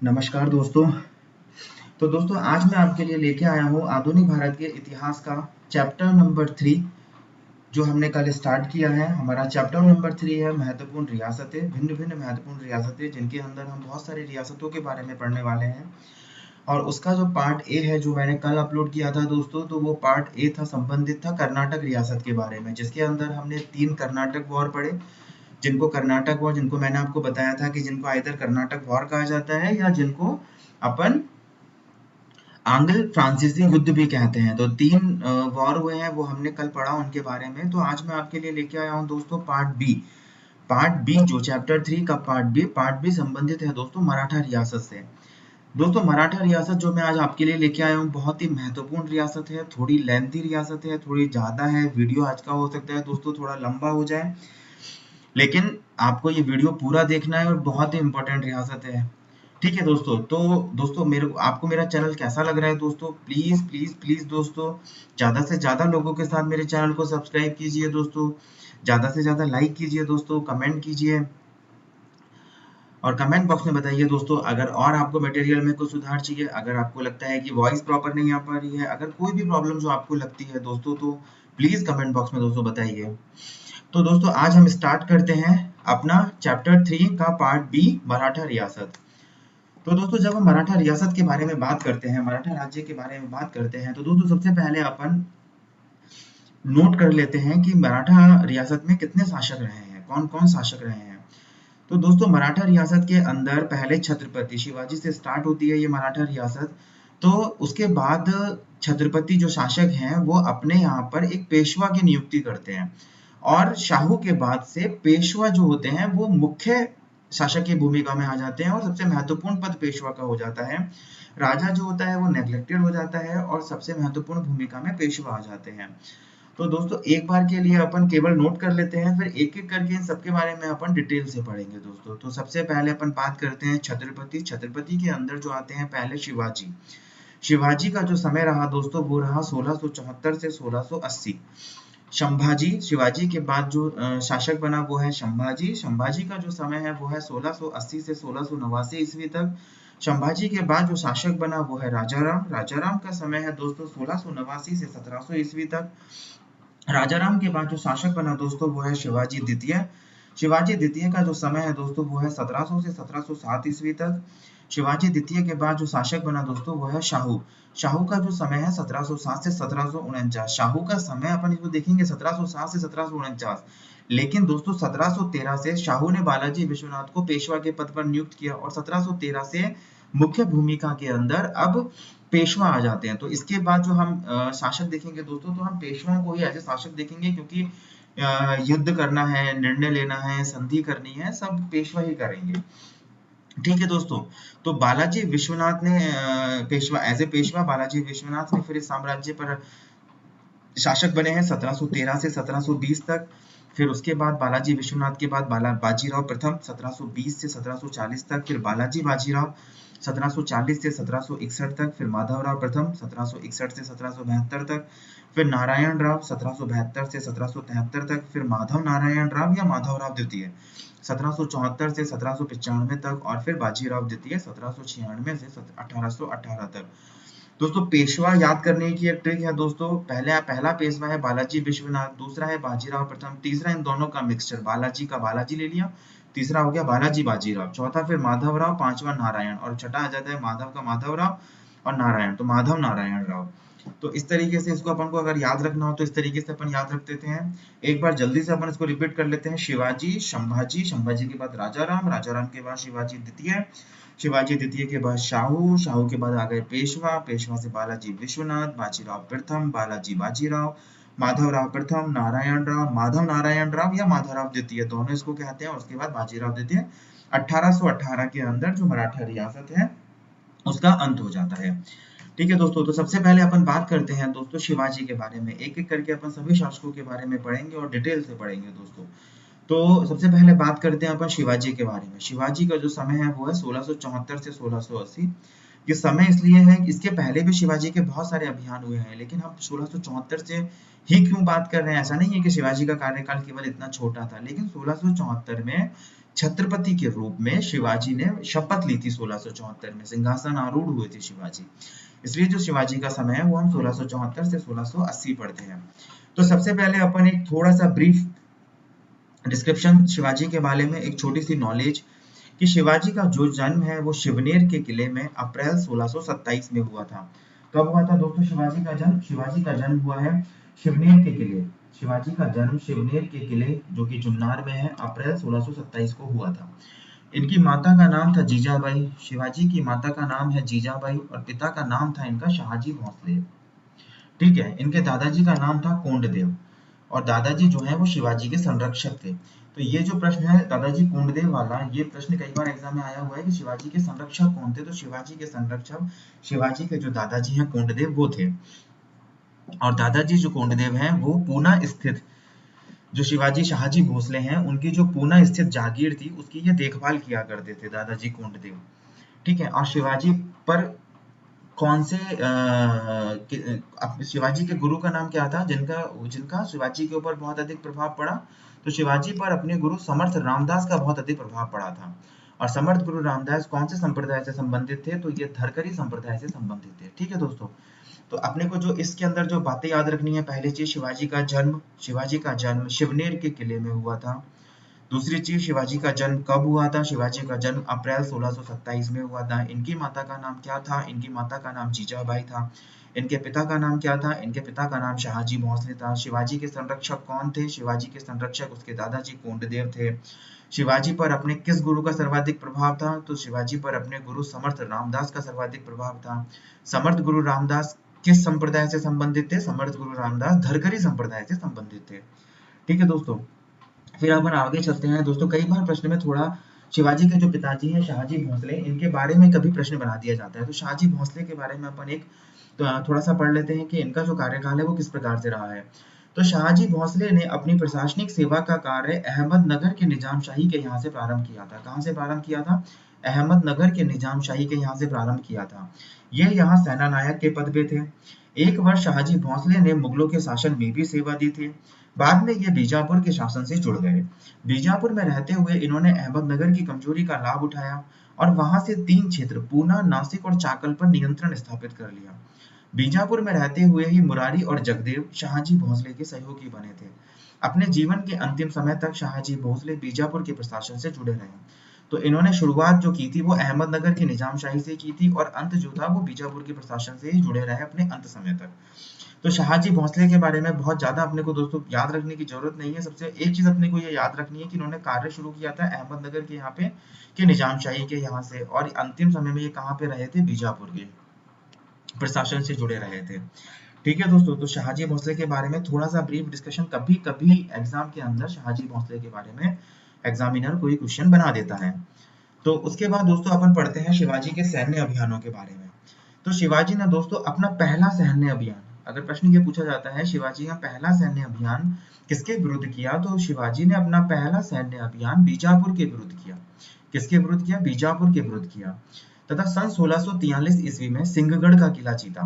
नमस्कार दोस्तों। तो दोस्तों आज मैं आपके लिए लेके आया हूँ आधुनिक भारत के इतिहास का चैप्टर नंबर 3 जो हमने कल स्टार्ट किया है। हमारा चैप्टर नंबर 3 है महत्वपूर्ण रियासतें, भिन्न-भिन्न महत्वपूर्ण रियासतें जिनके अंदर हम बहुत सारी रियासतों के बारे में पढ़ने वाले हैं। और उसका जो पार्ट ए है जो मैंने कल अपलोड किया था दोस्तों, तो वो पार्ट ए था, संबंधित था कर्नाटक रियासत के बारे में, जिसके अंदर हमने 3 कर्नाटक वॉर पढ़े। जिनको कर्नाटक वॉर, जिनको मैंने आपको बताया था कि जिनको आइदर कर्नाटक वॉर कहा जाता है या जिनको अपन आंग्ल फ्रांसीसी युद्ध भी कहते हैं। तो 3 वॉर हुए हैं, वो हमने कल पढ़ा उनके बारे में। तो आज मैं आपके लिए लेके आया हूँ दोस्तों पार्ट बी। पार्ट बी जो चैप्टर 3 का पार्ट बी संबंधित है दोस्तों मराठा रियासत से। दोस्तों मराठा रियासत जो मैं आज आपके लिए लेके आया हूँ बहुत ही महत्वपूर्ण रियासत है, थोड़ी लेंथी रियासत है, थोड़ी ज्यादा है। वीडियो आज का हो सकता है दोस्तों थोड़ा लंबा हो जाए, लेकिन आपको ये वीडियो पूरा देखना है और बहुत ही इंपॉर्टेंट रियासत है। ठीक है दोस्तों। तो दोस्तों मेरे आपको मेरा चैनल कैसा लग रहा है दोस्तों, प्लीज प्लीज प्लीज दोस्तों ज्यादा से ज्यादा लोगों के साथ मेरे चैनल को सब्सक्राइब कीजिए दोस्तों, ज्यादा से ज्यादा लाइक कीजिए दोस्तों, कमेंट कीजिए और कमेंट बॉक्स में बताइए दोस्तों अगर और आपको मटेरियल में कुछ सुधार चाहिए, अगर आपको लगता है कि वॉइस प्रॉपर नहीं आ पा रही है, अगर कोई भी प्रॉब्लम जो आपको लगती है दोस्तों, तो प्लीज कमेंट बॉक्स में दोस्तों बताइए। तो दोस्तों आज हम स्टार्ट करते हैं अपना चैप्टर 3 का पार्ट बी, मराठा रियासत। तो दोस्तों जब हम मराठा रियासत के बारे में बात करते हैं, मराठा राज्य के बारे में बात करते हैं, तो दोस्तों सबसे पहले अपन नोट कर लेते हैं कि मराठा रियासत में कितने शासक रहे हैं, कौन कौन शासक रहे हैं। तो दोस्तों मराठा रियासत के अंदर पहले छत्रपति शिवाजी से स्टार्ट होती है ये मराठा रियासत। तो उसके बाद छत्रपति जो शासक हैं वो अपने यहाँ पर एक पेशवा की नियुक्ति करते हैं, और शाहू के बाद से पेशवा जो होते हैं वो मुख्य शासक की भूमिका में आ जाते हैं और सबसे महत्वपूर्ण पद पेशवा का हो जाता है। राजा जो होता है वो नेग्लेक्टेड हो जाता है और सबसे महत्वपूर्ण भूमिका में पेशवा आ जाते हैं। तो दोस्तों एक बार के लिए अपन केवल नोट कर लेते हैं, फिर एक एक करके इन सबके बारे में अपन डिटेल से पढ़ेंगे दोस्तों। तो सबसे पहले अपन बात करते हैं छत्रपति। छत्रपति के अंदर जो आते हैं पहले शिवाजी। शिवाजी का जो समय रहा दोस्तों वो रहा 1674 से 1680। संभाजी, शिवाजी के बाद जो शासक बना वो है संभाजी। संभाजी का जो समय है वो है 1680 से 1689 ईस्वी तक। संभाजी के बाद जो शासक बना वो है राजाराम। राजाराम का समय है दोस्तों 1689 से 1700 ईस्वी तक। राजाराम के बाद जो शासक बना दोस्तों वो है शिवाजी द्वितीय। शिवाजी द्वितीय का जो समय है दोस्तों वो है 1700 से 1707 ईस्वी तक। शिवाजी द्वितीय के बाद जो शासक बना दोस्तों वो है शाहू। शाहू का जो समय है 1707 से 1749। शाहू का समय अपन इसको देखेंगे 1707 से 1749, लेकिन दोस्तों 1713 से शाहू ने बालाजी विश्वनाथ को पेशवा के पद पर नियुक्त किया और 1713 से मुख्य भूमिका के अंदर अब पेशवा आ जाते हैं। तो इसके बाद जो हम शासक देखेंगे दोस्तों, तो हम पेशवाओं को ही एज ए शासक देखेंगे, क्योंकि युद्ध करना है, निर्णय लेना है, संधि करनी है, सब पेशवा ही करेंगे। ठीक है दोस्तों। तो बालाजी विश्वनाथ ने पेशवा एज ए पेशवा बालाजी विश्वनाथ ने फिर इस साम्राज्य पर शासक बने हैं 1713 से 1720 तक। फिर उसके बाद बालाजी विश्वनाथ के बाद बाजीराव प्रथम 1720 से 1740 तक। फिर बालाजी बाजीराव 1740 से 1761 तक। फिर माधवराव प्रथम 1761 से 1772 तक। फिर नारायण राव 1772 से 1773 तक। फिर माधव नारायण राव या माधवराव द्वितीय 1774 से 1795 तक। और फिर बाजीराव द्वितीय 1796 से 1818 तक। दोस्तों पेशवा याद करने की एक ट्रिक है दोस्तों, पहला पेशवा है बालाजी विश्वनाथ, दूसरा है बाजीराव प्रथम, तीसरा इन दोनों का मिक्सचर, बालाजी का बालाजी ले लिया, तीसरा हो गया बालाजी बाजीराव, चौथा फिर माधवराव, पांचवा नारायण, और छठा आ जाता है माधव का माधवराव और नारायण, तो माधव नारायण राव। तो इस तरीके से इसको अपन को अगर याद रखना हो तो इस तरीके से अपन याद रख देते हैं। एक बार जल्दी से अपन इसको रिपीट कर लेते हैं। शिवाजी, संभाजी, संभाजी के बाद राजाराम, राजाराम के बाद शिवाजी द्वितीय, शिवाजी द्वितीय के बाद शाहू, शाहू के बाद आ गए पेशवा, पेशवा से बालाजी विश्वनाथ, बाजीराव प्रथम, बालाजी बाजीराव, माधवराव प्रथम, नारायण राव, माधव नारायण राव या माधवराव द्वितीय, दोनों इसको कहते हैं, और उसके बाद बाजीराव द्वितीय। 1818 के अंदर जो मराठा रियासत है उसका अंत हो जाता है। ठीक है दोस्तों। तो सबसे पहले अपन बात करते हैं दोस्तों शिवाजी के बारे में, एक एक करके अपन सभी शासकों के बारे में पढ़ेंगे और डिटेल से पढ़ेंगे दोस्तों। तो सबसे पहले बात करते हैं अपन शिवाजी के बारे में। शिवाजी का जो समय है वो है 1674 से 1680। ये समय इसलिए है कि इसके पहले भी शिवाजी के बहुत सारे अभियान हुए हैं, लेकिन हम 1674 से ही क्यों बात कर रहे हैं, ऐसा नहीं है कि शिवाजी का कार्यकाल केवल इतना छोटा था, लेकिन 1674 में छत्रपति के रूप में शिवाजी ने शपथ ली थी 1674 में, सिंहासन आरूढ़ हुए थे शिवाजी। इसलिए जो शिवाजी का समय है वो हम 1674 से 1680 पढ़ते हैं। तो सबसे पहले अपन एक थोड़ा सा ब्रीफ डिस्क्रिप्शन शिवाजी के बारे में, एक छोटी सी नॉलेज कि शिवाजी का जो जन्म है वो शिवनेर के किले में अप्रैल 1627 में हुआ था। कब हुआ था दोस्तों शिवाजी का जन्म? शिवाजी का जन्म हुआ है शिवनेर के किले, शिवाजी का जन्म शिवनेर के किले जो कि जुन्नार में है, अप्रैल 1627 को हुआ था। इनकी माता का नाम था जीजाबाई, शिवाजी की माता का नाम है जीजाबाई और पिता का नाम था इनका शाहजी भोसले। ठीक है, इनके दादाजी का नाम था कोंडदेव और दादाजी जो है वो शिवाजी के संरक्षक थे। तो ये जो प्रश्न है दादाजी कोंडदेव वाला, ये प्रश्न कई बार एग्जाम में आया हुआ है कि शिवाजी के संरक्षक कौन थे। तो शिवाजी के संरक्षक, शिवाजी के जो दादाजी हैं कोंडदेव वो थे। और दादाजी जो कोंडदेव हैं वो पूना स्थित, जो शिवाजी शाहजी भोसले हैं उनकी जो पूना स्थित जागीर थी उसकी ये देखभाल किया करते थे दादाजी कोंडदेव। ठीक है, और शिवाजी पर कौन से शिवाजी के गुरु का नाम क्या था जिनका जिनका शिवाजी के ऊपर बहुत अधिक प्रभाव पड़ा? तो शिवाजी पर अपने गुरु समर्थ रामदास का बहुत अधिक प्रभाव पड़ा था। और समर्थ गुरु रामदास कौन से संप्रदाय से संबंधित थे? तो ये धरकरी संप्रदाय से संबंधित थे। ठीक है दोस्तों, तो अपने को जो इसके अंदर जो बातें याद रखनी है, पहली चीज शिवाजी का जन्म शिवनेर के किले में हुआ था। दूसरी चीज शिवाजी का जन्म कब हुआ था? शिवाजी का जन्म अप्रैल 1627 में हुआ था। इनकी माता का नाम क्या था? इनकी माता का नाम जीजाबाई था। इनके पिता का नाम क्या था? इनके पिता का नाम शाहजी भोसले था। शिवाजी के संरक्षक कौन थे? शिवाजी के संरक्षक उसके दादाजी कोंडदेव थे। शिवाजी पर अपने किस गुरु का सर्वाधिक प्रभाव था? तो शिवाजी पर अपने गुरु समर्थ रामदास का सर्वाधिक प्रभाव था। समर्थ गुरु रामदास किस संप्रदाय से संबंधित थे? समर्थ गुरु रामदास धरकरी संप्रदाय से संबंधित थे। ठीक है दोस्तों, फिर अपन आगे चलते हैं। दोस्तों कई बार प्रश्न में थोड़ा शिवाजी के जो पिताजी हैं शाहजी भोसले, इनके बारे में कभी प्रश्न बना दिया जाता है। तो शाहजी भोसले के बारे में अपन एक थोड़ा सा पढ़ लेते हैं कि इनका जो कार्यकाल है वो किस प्रकार से रहा है। तो शाहजी भोसले ने अपनी प्रशासनिक सेवा का कार्य अहमदनगर के निजामशाही के यहाँ से प्रारंभ किया था। कहाँ से प्रारंभ किया था? अहमदनगर के निजामशाही के यहाँ से प्रारंभ किया था। ये यहाँ सेना नायक के पद पे थे। एक वर्ष शाहजी भोसले ने मुगलों के शासन में भी सेवा दी थी। बाद में ये बीजापुर के शासन से जुड़ गए। बीजापुर में रहते हुए इन्होंने अहमदनगर की कमजोरी का लाभ उठाया और वहां से 3 क्षेत्र पूना, नासिक और चाकल पर नियंत्रण स्थापित कर लिया। बीजापुर में रहते हुए ही मुरारी और जगदेव शाहजी भोसले के सहयोगी बने थे। अपने जीवन के अंतिम समय तक शाहजी भोसले बीजापुर के प्रशासन से जुड़े रहे। तो इन्होंने शुरुआत जो की थी वो अहमदनगर की निजामशाही से की थी और अंत जो था वो बीजापुर के प्रशासन से ही जुड़े रहे अपने अंत समय तक। तो शाहजी भोसले के बारे में बहुत ज्यादा अपने को दोस्तों याद रखने की जरूरत नहीं है। सबसे एक चीज अपने को ये याद रखनी है कि इन्होंने कार्य शुरू किया था अहमदनगर के यहाँ पे के निजामशाही के यहाँ से, और अंतिम समय में ये कहाँ पे रहे थे? बीजापुर के प्रशासन से जुड़े रहे थे। ठीक है दोस्तों, तो शाहजी भोसले के बारे में थोड़ा सा ब्रीफ डिस्कशन, कभी कभी एग्जाम के अंदर शाहजी भोसले के बारे में एग्जामिनर कोई क्वेश्चन बना देता है। तो उसके बाद दोस्तों अपन पढ़ते हैं शिवाजी के सैन्य अभियानों के बारे में। तो शिवाजी ने दोस्तों अपना पहला सैन्य अभियान, अगर प्रश्न ये पूछा जाता है शिवाजी का पहला सैन्य अभियान किसके विरुद्ध किया, तो शिवाजी ने अपना पहला सैन्य अभियान बीजापुर के विरुद्ध किया। किसके विरुद्ध किया? बीजापुर के विरुद्ध किया। तथा सन 1643 ईस्वी में सिंहगढ़ का किला जीता।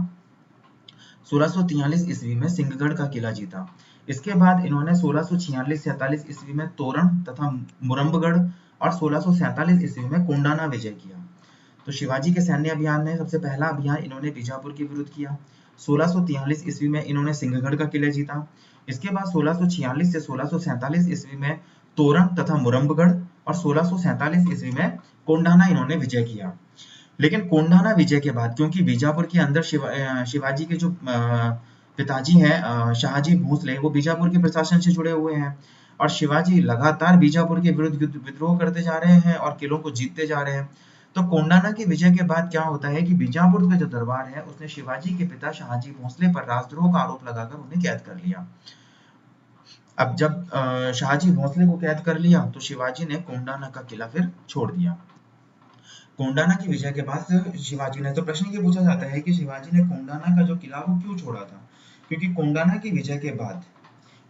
1643 ईस्वी में सिंहगढ़ का किला जीता। इसके बाद इन्होंने 1646-47 ईस्वी में तोरण तथा मुरम्बगढ़ और 1647 ईस्वी में कोंडाना विजय किया। तो शिवाजी के सैन्य अभियान में सबसे पहला अभियान इन्होंने बीजापुर के विरुद्ध किया। 1643 ईस्वी में इन्होंने सिंहगढ़ का किला जीता। इसके बाद 1646 से 1647 ईस्वी में तोरण तथा मुरम्बगढ़ और 1647 ईस्वी में कोंडाना इन्होंने विजय किया। लेकिन कोंडाना विजय के बाद, क्योंकि बीजापुर के अंदर शिवाजी के जो पिताजी हैं शाहजी भोसले, वो बीजापुर के प्रशासन से जुड़े हुए हैं और शिवाजी लगातार बीजापुर के विरुद्ध विद्रोह करते जा रहे हैं और किलों को जीतते जा रहे हैं। तो कोंडाना की विजय के बाद क्या होता है कि बीजापुर का जो दरबार है उसने शिवाजी के पिता शाहजी भोसले पर राजद्रोह का आरोप लगाकर उन्हें कैद कर लिया। अब जब शाहजी भोसले को कैद कर लिया तो शिवाजी ने कोंडाना का किला फिर छोड़ दिया। कोंडाना की विजय के बाद शिवाजी ने, तो प्रश्न ये पूछा जाता है कि शिवाजी ने कोंडाना का जो किला वो क्यों छोड़ा था? क्योंकि कोंडाना की विजय के बाद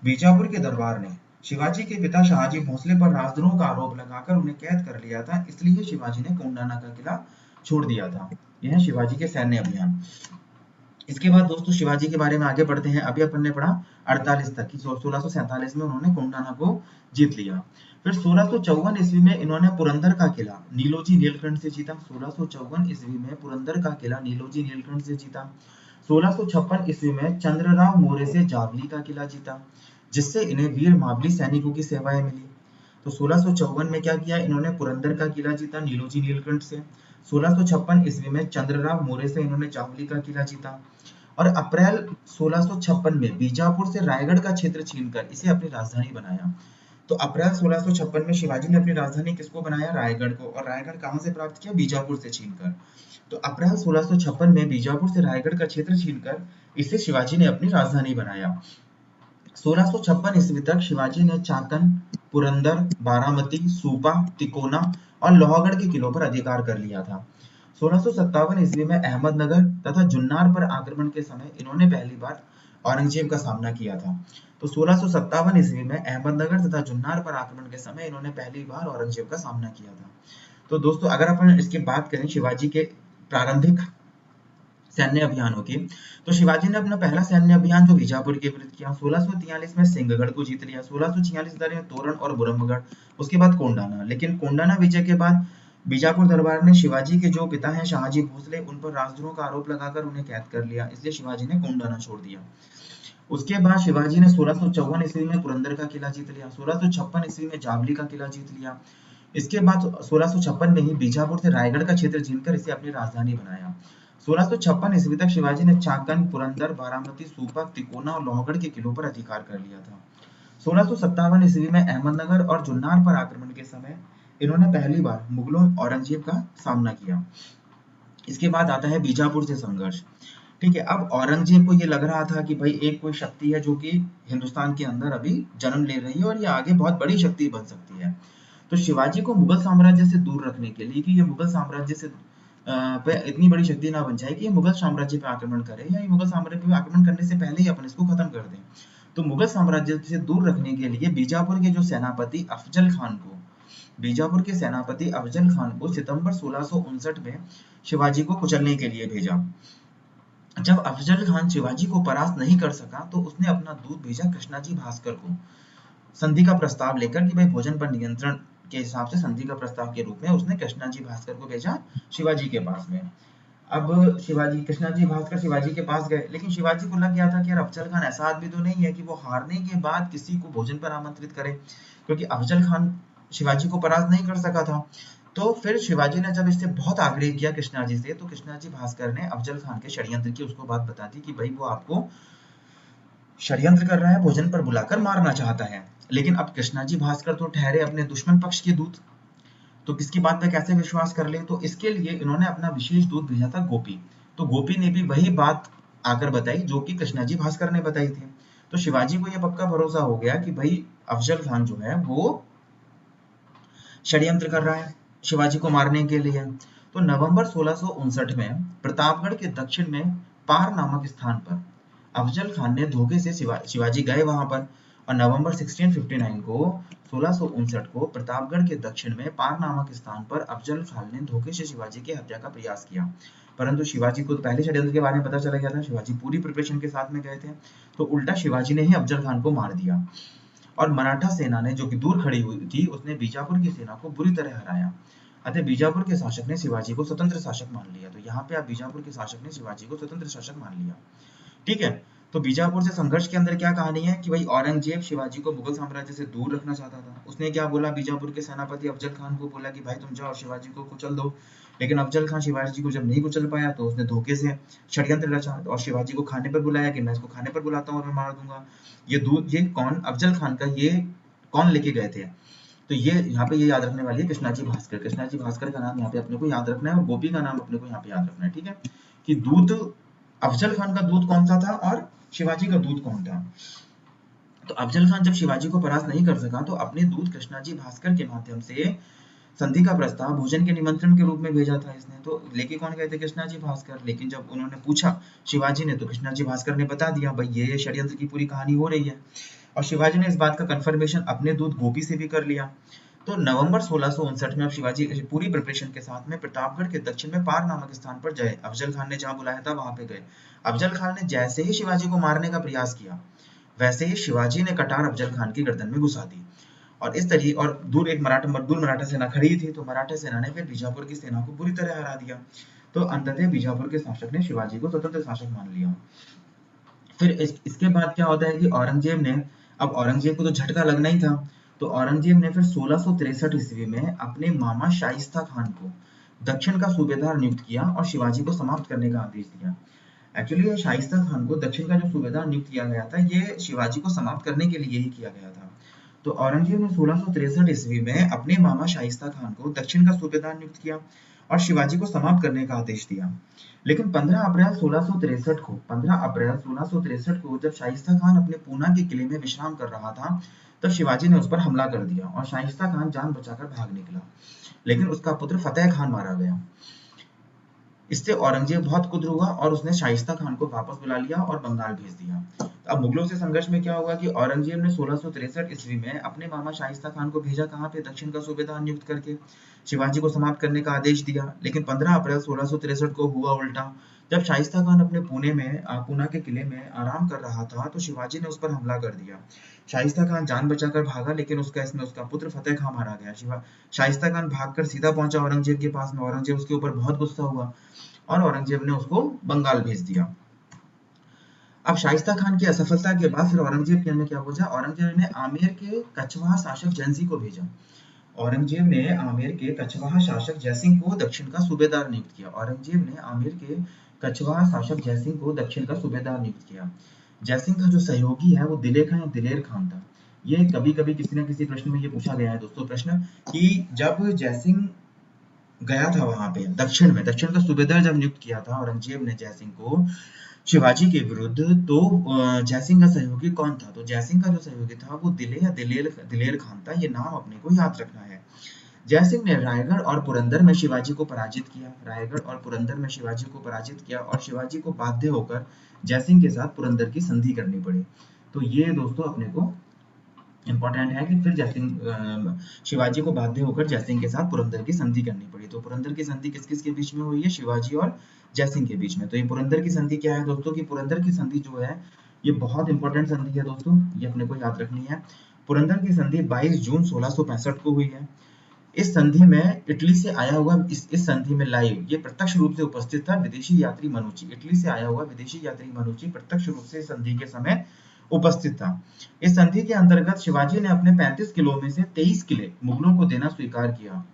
बीजापुर के दरबार ने शिवाजी के पिता शाहजी भोसले पर राजद्रोह का आरोप लगाकर उन्हें कैद कर लिया था, इसलिए शिवाजी ने कोंडाना का किला छोड़ दिया था। यह है शिवाजी के सैन्य अभियान। इसके बाद दोस्तों शिवाजी के बारे में आगे बढ़ते हैं। अभी अपन ने पढ़ा 48 तक कि 1647 में उन्होंने कोंडाना को जीत लिया। फिर 1654 ईस्वी में इन्होंने पुरंदर का किला नीलोजी नीलकंठ से जीता। 1654 ईस्वी में पुरंदर का किला नीलोजी नीलकंठ से जीता। 1656 ईस्वी में चंद्रराव मौर्य से जावली का किला जीता, जिससे इन्हें वीर मावली सैनिकों की सेवाएं मिली। तो 1654 में क्या किया इन्होंने, पुरंदर का किला जीता नीलोजी नीलकंठ से। 1656 ईस्वी में चंद्रराव मौर्य से इन्होंने जावली का किला जीता, और अप्रैल 1656 में बीजापुर से रायगढ़ का क्षेत्र छीनकर इसे अपनी राजधानी बनाया। तो अप्रैल 1656 में शिवाजी ने अपनी राजधानी किसको बनाया, रायगढ़ को, और रायगढ़ कहां से प्राप्त किया, बीजापुर से छीनकर। तो अप्रैल 1656 में बीजापुर से रायगढ़ का क्षेत्र छीनकर इसे शिवाजी ने अपनी राजधानी बनाया। 1656 ईस्वी तक शिवाजी ने चाकन, पुरंदर, बारामती, सूपा, तिकोना और लोहागढ़ के किलों पर अधिकार कर लिया था। 1657 ईस्वी में अहमदनगर तथा जुन्नार पर आक्रमण के समय इन्होंने पहली बार औरंगजेब का सामना किया था। तो 1657 ईस्वी में अहमदनगर तथा जुन्नार पर आक्रमण के समय इन्होंने पहली बार औरंगजेब का सामना किया था। तो दोस्तों अगर अपन इसकी बात करें शिवाजी के प्रारंभिक सैन्य अभियानों की, तो शिवाजी ने अपना पहला सैन्य अभियान जो बीजापुर के विरुद्ध किया, 1643 में सिंहगढ़ को जीत लिया, 1646 में तोरण और बुरमगढ़, उसके बाद कोंडाना। लेकिन कोंडाना विजय के बाद बीजापुर दरबार ने शिवाजी के जो पिता हैं शाहजी भोसले, उन पर राजद्रोह का आरोप लगाकर उन्हें कैद कर लिया, इसलिए शिवाजी ने कोंडाना छोड़ दिया। उसके बाद शिवाजी ने 1654 ईस्वी में पुरंदर का किला जीत लिया, 1656 ईस्वी में जावली का किला जीत लिया। इसके बाद 1656 में ही बीजापुर से रायगढ़ का क्षेत्र जीतकर इसे अपनी राजधानी बनाया। 1656 ईस्वी तक शिवाजी ने चाकन, पुरंदर, बारामती, सूपा, तिकोना और लोहगढ़ के किलों पर अधिकार कर लिया था। 1657 ईस्वी में अहमदनगर और जुन्नार पर आक्रमण के समय इन्होंने पहली बार मुगलों औरंगजेब का सामना किया। इसके बाद आता है बीजापुर से संघर्ष। ठीक है, अब औरंगजेब को ये लग रहा था कि भाई एक कोई शक्ति है जो कि हिंदुस्तान के अंदर अभी जन्म ले रही है और ये आगे बहुत बड़ी शक्ति बन सकती है। तो शिवाजी को मुगल साम्राज्य से दूर रखने के लिए कि ये मुगल साम्राज्य से पे इतनी बड़ी शक्ति ना बन जाए कि ये मुगल साम्राज्य पे आक्रमण करे, या ये मुगल साम्राज्य पे आक्रमण करने से पहले ही अपन इसको खत्म कर दें। तो मुगल साम्राज्य से दूर रखने के लिए बीजापुर के जो सेनापति अफजल खान को, बीजापुर के सेनापति अफजल खान को सितंबर 1659 में शिवाजी को कुचलने के लिए भेजा। जब अफजल खान शिवाजी को परास्त नहीं कर सका तो उसने अपना दूत भेजा कृष्णाजी भास्कर को संधि का प्रस्ताव लेकर कि भाई भोजन पर नियंत्रण के हिसाब से संधि का प्रस्ताव के रूप में उसने कृष्णाजी भास्कर को भेजा शिवाजी के पास में। अब शिवाजी, कृष्णाजी भास्कर शिवाजी के पास गए, लेकिन शिवाजी को लग गया था कि यार अफजल खान ऐसा आदमी तो नहीं है कि वो हारने के बाद किसी को भोजन पर आमंत्रित करे, क्योंकि अफजल खान शिवाजी को परास्त नहीं कर सका था। तो फिर शिवाजी ने जब इससे बहुत आग्रह किया कृष्णाजी से, तो कृष्णाजी भास्कर ने अफजल खान के षड्यंत्र की उसको बात बता दी कि भाई वो आपको षड्यंत्र कर रहा है, भोजन पर बुलाकर मारना चाहता है। लेकिन अब कृष्णाजी भास्कर तो ठहरे अपने दुश्मन पक्ष के दूत, तो किसकी बात पे कैसे विश्वास कर ले। तो इसके लिए इन्होंने अपना विशेष दूत भेजा था गोपी। तो गोपी ने भी वही बात आकर बताई जो कि कृष्णाजी भास्कर ने बताई थी। तो शिवाजी को यह पक्का भरोसा हो गया कि भाई अफजल खान जो है वो षड्यंत्र कर रहा है शिवाजी को मारने के लिए। तो नवंबर 1659 में प्रतापगढ़ के दक्षिण में पार नामक स्थान पर अफजल खान ने धोखे से शिवाजी गए वहां पर, और नवंबर 1659 को 1659 को प्रतापगढ़ के दक्षिण में पार नामक स्थान पर अफजल खान ने धोखे से शिवाजी की हत्या का प्रयास किया। परंतु शिवाजी को तो पहले षड्यंत्र के बारे में पता चला गया था, शिवाजी पूरी प्रिपरेशन के साथ में गए थे, तो उल्टा शिवाजी ने ही अफजल खान को मार दिया। और मराठा सेना ने जो कि दूर खड़ी हुई थी उसने बीजापुर की सेना को बुरी तरह हराया। अतः बीजापुर के शासक ने शिवाजी को स्वतंत्र शासक मान लिया। तो यहाँ पे आप बीजापुर के शासक ने शिवाजी को स्वतंत्र शासक मान लिया। ठीक है, तो बीजापुर से संघर्ष के अंदर क्या कहानी है कि भाई औरंगजेब शिवाजी को मुगल साम्राज्य से दूर रखना चाहता था। उसने क्या बोला, बीजापुर के सेनापति अफजल खान को बोला कि भाई तुम जाओ शिवाजी को कुचल दो। लेकिन अफजल खान शिवाजी को जब नहीं कुचल पाया तो उसने धोखे से षड्यंत्र रचा और शिवाजी को खाने पर बुलाया कि मैं इसको खाने पर बुलाता हूँ और मैं मार दूंगा। ये कौन, अफजल खान का ये कौन लेके गए थे। तो ये यहाँ पे ये याद रखने वाली है कृष्णाजी भास्कर। कृष्णाजी भास्कर का नाम यहाँ पे अपने को याद रखना है और गोपी का नाम अपने को यहाँ पे याद रखना है। ठीक है, कि दूत अफजल खान का दूत कौन सा था और शिवाजी का दूत कौन था। तो अफजल खान जब शिवाजी को परास्त नहीं कर सका तो अपने दूत कृष्णाजी भास्कर के माध्यम से संधि का प्रस्ताव भोजन के निमंत्रण के रूप में भेजा था इसने। तो लेके कौन गए थे, कृष्णाजी भास्कर। लेकिन जब उन्होंने पूछा शिवाजी ने तो कृष्णाजी भास्कर ने बता दिया भाई ये षड्यंत्र की पूरी कहानी हो रही है। और शिवाजी ने इस बात का कंफर्मेशन अपने दूत गोपी से भी कर लिया। तो नवंबर 1659 में अब शिवाजी पूरी प्रिपरेशन के साथ में प्रतापगढ़ के दक्षिण में पार नामक स्थान पर गए। अफजल खान ने जहां बुलाया था वहां पे गए। अफजल खान ने जैसे ही शिवाजी को मारने का प्रयास किया वैसे ही शिवाजी ने कटार अफजल खान की गर्दन में घुसा दी और इस तरीके और दूर मराठा सेना खड़ी थी, तो मराठा सेना ने फिर बीजापुर की सेना को बुरी तरह हरा दिया। तो अंततः बीजापुर के शासक ने शिवाजी को स्वतंत्र शासक मान लिया। फिर इसके बाद क्या होता है कि औरंगजेब को तो झटका लगना ही था, तो औरंगजेब ने फिर 1663 ईस्वी में अपने मामा शाइस्ता खान को दक्षिण का सूबेदार नियुक्त किया और शिवाजी को समाप्त करने का आदेश दिया। एक्चुअली ये शाइस्ता खान को दक्षिण का जो सूबेदार नियुक्त किया गया था, ये शिवाजी को समाप्त करने के लिए ही किया गया था। तो औरंगजेब ने 1663 ईस्वी में अपने मामा शाइस्ता खान को दक्षिण का सूबेदार नियुक्त किया और शिवाजी को समाप्त करने का आदेश दिया। लेकिन 15 अप्रैल 1663 को जब शाइस्ता खान अपने पूना के किले में विश्राम कर रहा था, तब शिवाजी ने उस पर हमला कर दिया और शाइस्ता खान जान बचाकर भाग निकला, लेकिन उसका पुत्र फतेह खान मारा गया। इससे औरंगजेब बहुत क्रुद्ध हुआ और उसने शाइस्ता खान को वापस बुला लिया और बंगाल भेज दिया। अब मुगलों से संघर्ष में क्या हुआ कि औरंगजेब ने 1663 ईस्वी में अपने मामा शाइस्ता खान को भेजा कहाँ पे, दक्षिण का सूबेदार नियुक्त करके शिवाजी को समाप्त करने का आदेश दिया। लेकिन 15 अप्रैल 1663 को हुआ उल्टा। जब शाइस्ता खान अपने पूना के किले में आराम कर रहा था, तो शिवाजी ने उस पर हमला कर दिया। शाइस्ता खान जान बचाकर भागा, लेकिन उसका पुत्र फतेह खान मारा गया। शाइस्ता खान भागकर सीधा पहुंचा औरंगजेब के पास में। औरंगजेब उसके ऊपर बहुत गुस्सा हुआ और औरंगजेब ने उसको बंगाल भेज दिया। अब शाइस्ता खान की असफलता के बाद फिर औरंगजेब ने क्या सोचा, औरंगजेब ने आमेर के कछवाहा शासक जयसिंह को भेजा। औरंगजेब ने आमेर के कछवाहा शासक जयसिंह को दक्षिण का सूबेदार नियुक्त किया। औरंगजेब ने आमेर के कछवाहा शासक जयसिंह को दक्षिण का सूबेदार नियुक्त किया। जयसिंह का जो सहयोगी है वो दिलेर खान या दिलेर खान था। ये कभी कभी किसी न किसी प्रश्न में ये पूछा गया है दोस्तों प्रश्न, कि जब जयसिंह गया था वहां पे दक्षिण का सूबेदार जब नियुक्त किया था औरंगजेब ने जयसिंह को शिवाजी के विरुद्ध, तो जयसिंह का सहयोगी कौन था? तो जयसिंह का जो सहयोगी था वो दिलेर खान था। ये नाम अपने को याद रखना है। जयसिंह ने रायगढ़ और पुरंदर में शिवाजी को पराजित किया और शिवाजी को बाध्य होकर जयसिंह के साथ पुरंदर की संधि करनी पड़ी। तो ये दोस्तों अपने को इंपॉर्टेंट है कि फिर शिवाजी को बाध्य होकर जयसिंह के साथ पुरंदर की संधि करनी पड़ी। तो पुरंदर की संधि किस किस के बीच में हुई है? शिवाजी और जयसिंह के बीच में। तो ये पुरंदर की संधि क्या है दोस्तों? कि पुरंदर की संधि जो है ये बहुत इंपॉर्टेंट संधि है दोस्तों, ये अपने को याद रखनी है। पुरंदर की संधि 22 जून 1665 को हुई है। इस संधि में इटली से आया हुआ इस संधि में लाइव ये प्रत्यक्ष रूप से उपस्थित था विदेशी यात्री मनुची। इटली से आया हुआ विदेशी यात्री मनुची प्रत्यक्ष रूप से संधि के समय उपस्थित था। इस संधि के अंतर्गत शिवाजी ने अपने 35 किलो में से 23 किले मुगलों को देना स्वीकार किया,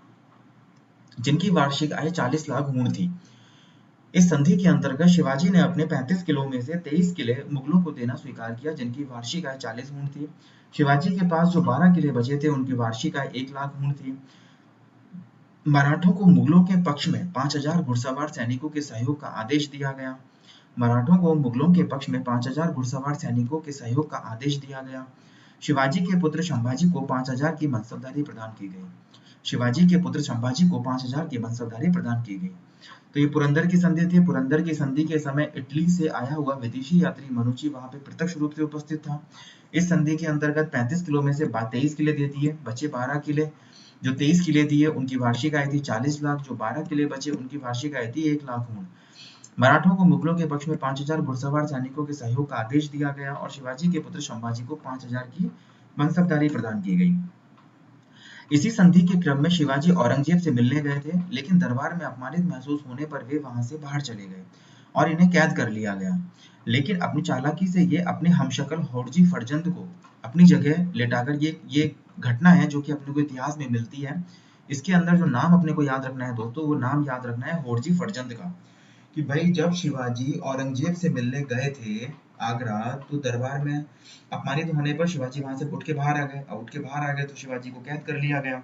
जिनकी वार्षिक आय 40 लाख हूण थी। इस संधि के अंतर्गत शिवाजी ने अपने 35 किलो में से 23 किले मुगलों को देना स्वीकार किया, जिनकी वार्षिक आय 40 हूण थी। शिवाजी के पास जो 12 किले बचे थे उनकी वार्षिक आय 1 लाख हूण थी। मराठों को मुगलों के पक्ष में 5000 घुड़सवार सैनिकों के सहयोग का आदेश दिया गया। मराठों को मुगलों के पक्ष में 5000 घुड़सवार सैनिकों के सहयोग का आदेश दिया गया। शिवाजी के पुत्र संभाजी को 5000 की मनसबदारी प्रदान की गई। शिवाजी के पुत्र संभाजी को 5000 की मनसबदारी प्रदान की गई। तो ये पुरंदर की संधि थी। पुरंदर की संधि के समय इटली से आया हुआ विदेशी यात्री मनुची वहां पे प्रत्यक्ष रूप से उपस्थित था। इस संधि के अंतर्गत 35 किलो में से 23 किले दे दिए, बचे 12 किले। जो 23 किले दिए उनकी वार्षिक आय थी 40 लाख, जो 12 किले बचे उनकी वार्षिक आय थी 1 लाख हूण। मराठों को मुगलों के पक्ष में 5000 घुड़सवार सैनिकों के सहयोग का आदेश दिया गया और शिवाजी के पुत्र संभाजी को 5000 की मनसबदारी प्रदान की गई। इसी संधि के क्रम में शिवाजी औरंगजेब से मिलने गए थे, लेकिन दरबार में अपमानित महसूस होने पर वे वहां से बाहर चले गए और इन्हें कैद कर लिया गया। लेकिन अपनी चालाकी से ये अपने हमशक्ल होरजी फरजंद को अपनी जगह लेटाकर, ये घटना है जो कि अपने को इतिहास में मिलती है। इसके अंदर जो नाम अपने को याद रखना है दोस्तों, वो नाम याद रखना है होरजी फरजंद का। कि भाई जब शिवाजी औरंगजेब से मिलने गए थे आगरा, तो दरबार में अपमानित होने पर शिवाजी वहां से उठ के बाहर आ गए तो शिवाजी को कैद कर लिया गया।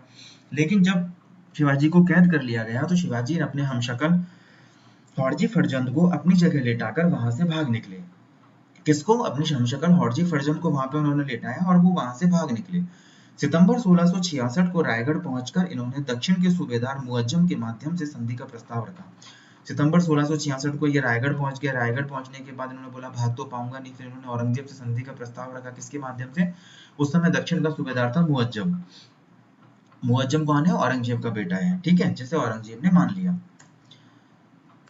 लेकिन जब शिवाजी को कैद कर लिया गया तो शिवाजी ने अपने हमशक्ल हौरजी फरजंद को अपनी जगह लेटाकर वहां से भाग निकले। किसको? अपने हमशक्ल हौरजी फरजंद को वहां पे उन्होंने लेटाया और वो वहां से भाग निकले। सितंबर 1666 को रायगढ़ पहुंचकर इन्होंने दक्षिण के सूबेदार मुअज्जम के माध्यम से संधि का प्रस्ताव रखा। सितंबर 1666 को ये रायगढ़ पहुंच गए। रायगढ़ पहुंचने के बाद इन्होंने बोला भाग तो पाऊंगा नहीं, फिर इन्होंने औरंगजेब से संधि का प्रस्ताव रखा। किसके माध्यम से? उस समय दक्षिण का सूबेदार था मुअज्जम। मुअज्जम कौन है? औरंगजेब का बेटा है, ठीक है, जिसे औरंगजेब ने मान लिया।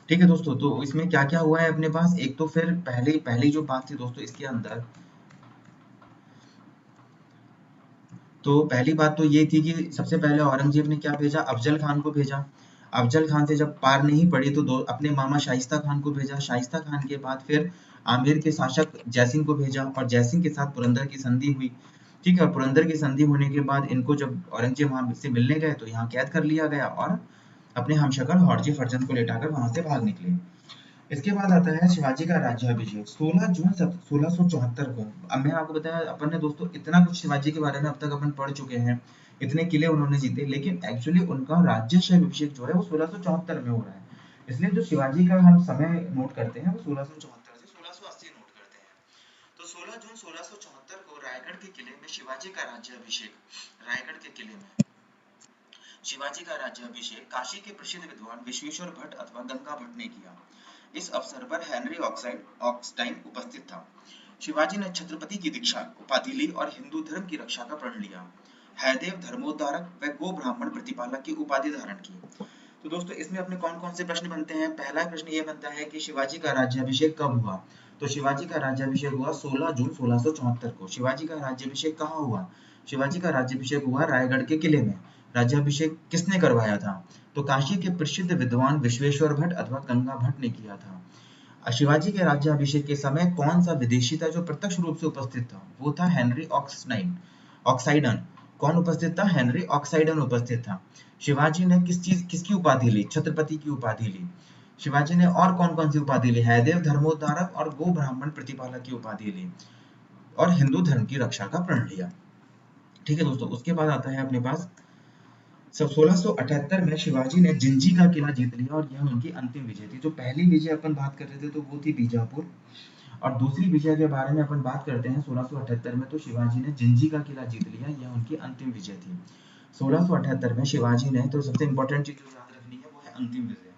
ठीक है दोस्तों, तो इसमें क्या क्या हुआ है अपने पास? एक तो फिर पहली जो बात थी दोस्तों इसके अंदर, तो पहली बात तो ये थी कि सबसे पहले औरंगजेब ने क्या भेजा, अफजल खान को भेजा। अफजल खान से जब पार नहीं पड़ी तो दो अपने मामा शाइस्ता खान को भेजा। शाइस्ता खान के बाद फिर आमेर के शासक जयसिंह को भेजा और जयसिंह के साथ पुरंदर की संधि हुई। ठीक है, और पुरंदर की संधि होने के बाद इनको जब औरंगजेब वहां से मिलने गए तो यहाँ कैद कर लिया गया और अपने हमशक्ल हॉर्जी फर्जंद को लेटाकर वहां से भाग निकले। इसके बाद आता है शिवाजी का राज्याभिषेक 16 जून 1674 को। अब मैं आपको बताया अपन ने दोस्तों इतना कुछ शिवाजी के बारे में अब तक अपन पढ़ चुके हैं, इतने किले उन्होंने जीते, लेकिन एक्चुअली उनका राज्याभिषेक जो है वो 1674 में हो रहा है। इसलिए जो शिवाजी का हम समय नोट करते हैं वो 1674 से 1680 नोट करते हैं। तो 16 जून 1674 को रायगढ़ के किले में शिवाजी का राज्याभिषेक, रायगढ़ के किले में शिवाजी का राज्याभिषेक काशी के प्रसिद्ध विद्वान विश्वेश्वर भट्ट अथवा गंगा भट्ट ने किया। इस अवसर पर हेनरी ऑक्सटाइन उपस्थित था। शिवाजी ने छत्रपति की दीक्षा उपाधि ली और हिंदू धर्म की रक्षा का प्रण लिया। हैदेव धर्मोद्धारक व गो ब्राह्मण प्रतिपालक की उपाधि धारण की। तो दोस्तों इसमें अपने कौन कौन से प्रश्न बनते हैं। पहला प्रश्न ये बनता है कि शिवाजी का राज्याभिषेक कब हुआ। तो शिवाजी का राज्याभिषेक हुआ 16 जून 1674 को। शिवाजी का राज्याभिषेक कहाँ हुआ। शिवाजी का राज्याभिषेक हुआ रायगढ़ के किले में। राज्याभिषेक किसने करवाया था। तो काशी के प्रसिद्ध विद्वान विश्वेश्वर भट्ट अथवा गंगा भट्ट ने किया था। शिवाजी के राज्याभिषेक के समय कौन सा विदेशी था जो प्रत्यक्ष रूप से उपस्थित था। वो था हेनरी ऑक्साइडन। कौन उपस्थित था। हेनरी ऑक्साइडन उपस्थित था। शिवाजी ने किसकी उपाधि ली। छत्रपति की उपाधि ली। शिवाजी ने और कौन कौन सी उपाधि ली। हैदेव धर्मोद्धारक और गो ब्राह्मण प्रतिपालक की उपाधि ली और हिंदू धर्म की रक्षा का प्रण लिया। ठीक है दोस्तों, उसके बाद आता है अपने पास 1678 में शिवाजी ने जिंजी का किला जीत लिया और यह उनकी अंतिम विजय थी। जो पहली विजय अपन बात कर रहे थे तो वो थी बीजापुर, और दूसरी विजय के बारे में अपन बात करते हैं 1678 में, तो शिवाजी ने जिंजी का किला जीत लिया, यह उनकी अंतिम विजय थी। 1678 में शिवाजी ने, तो सबसे इंपॉर्टेंट चीज जो याद रखनी है वो है अंतिम विजय,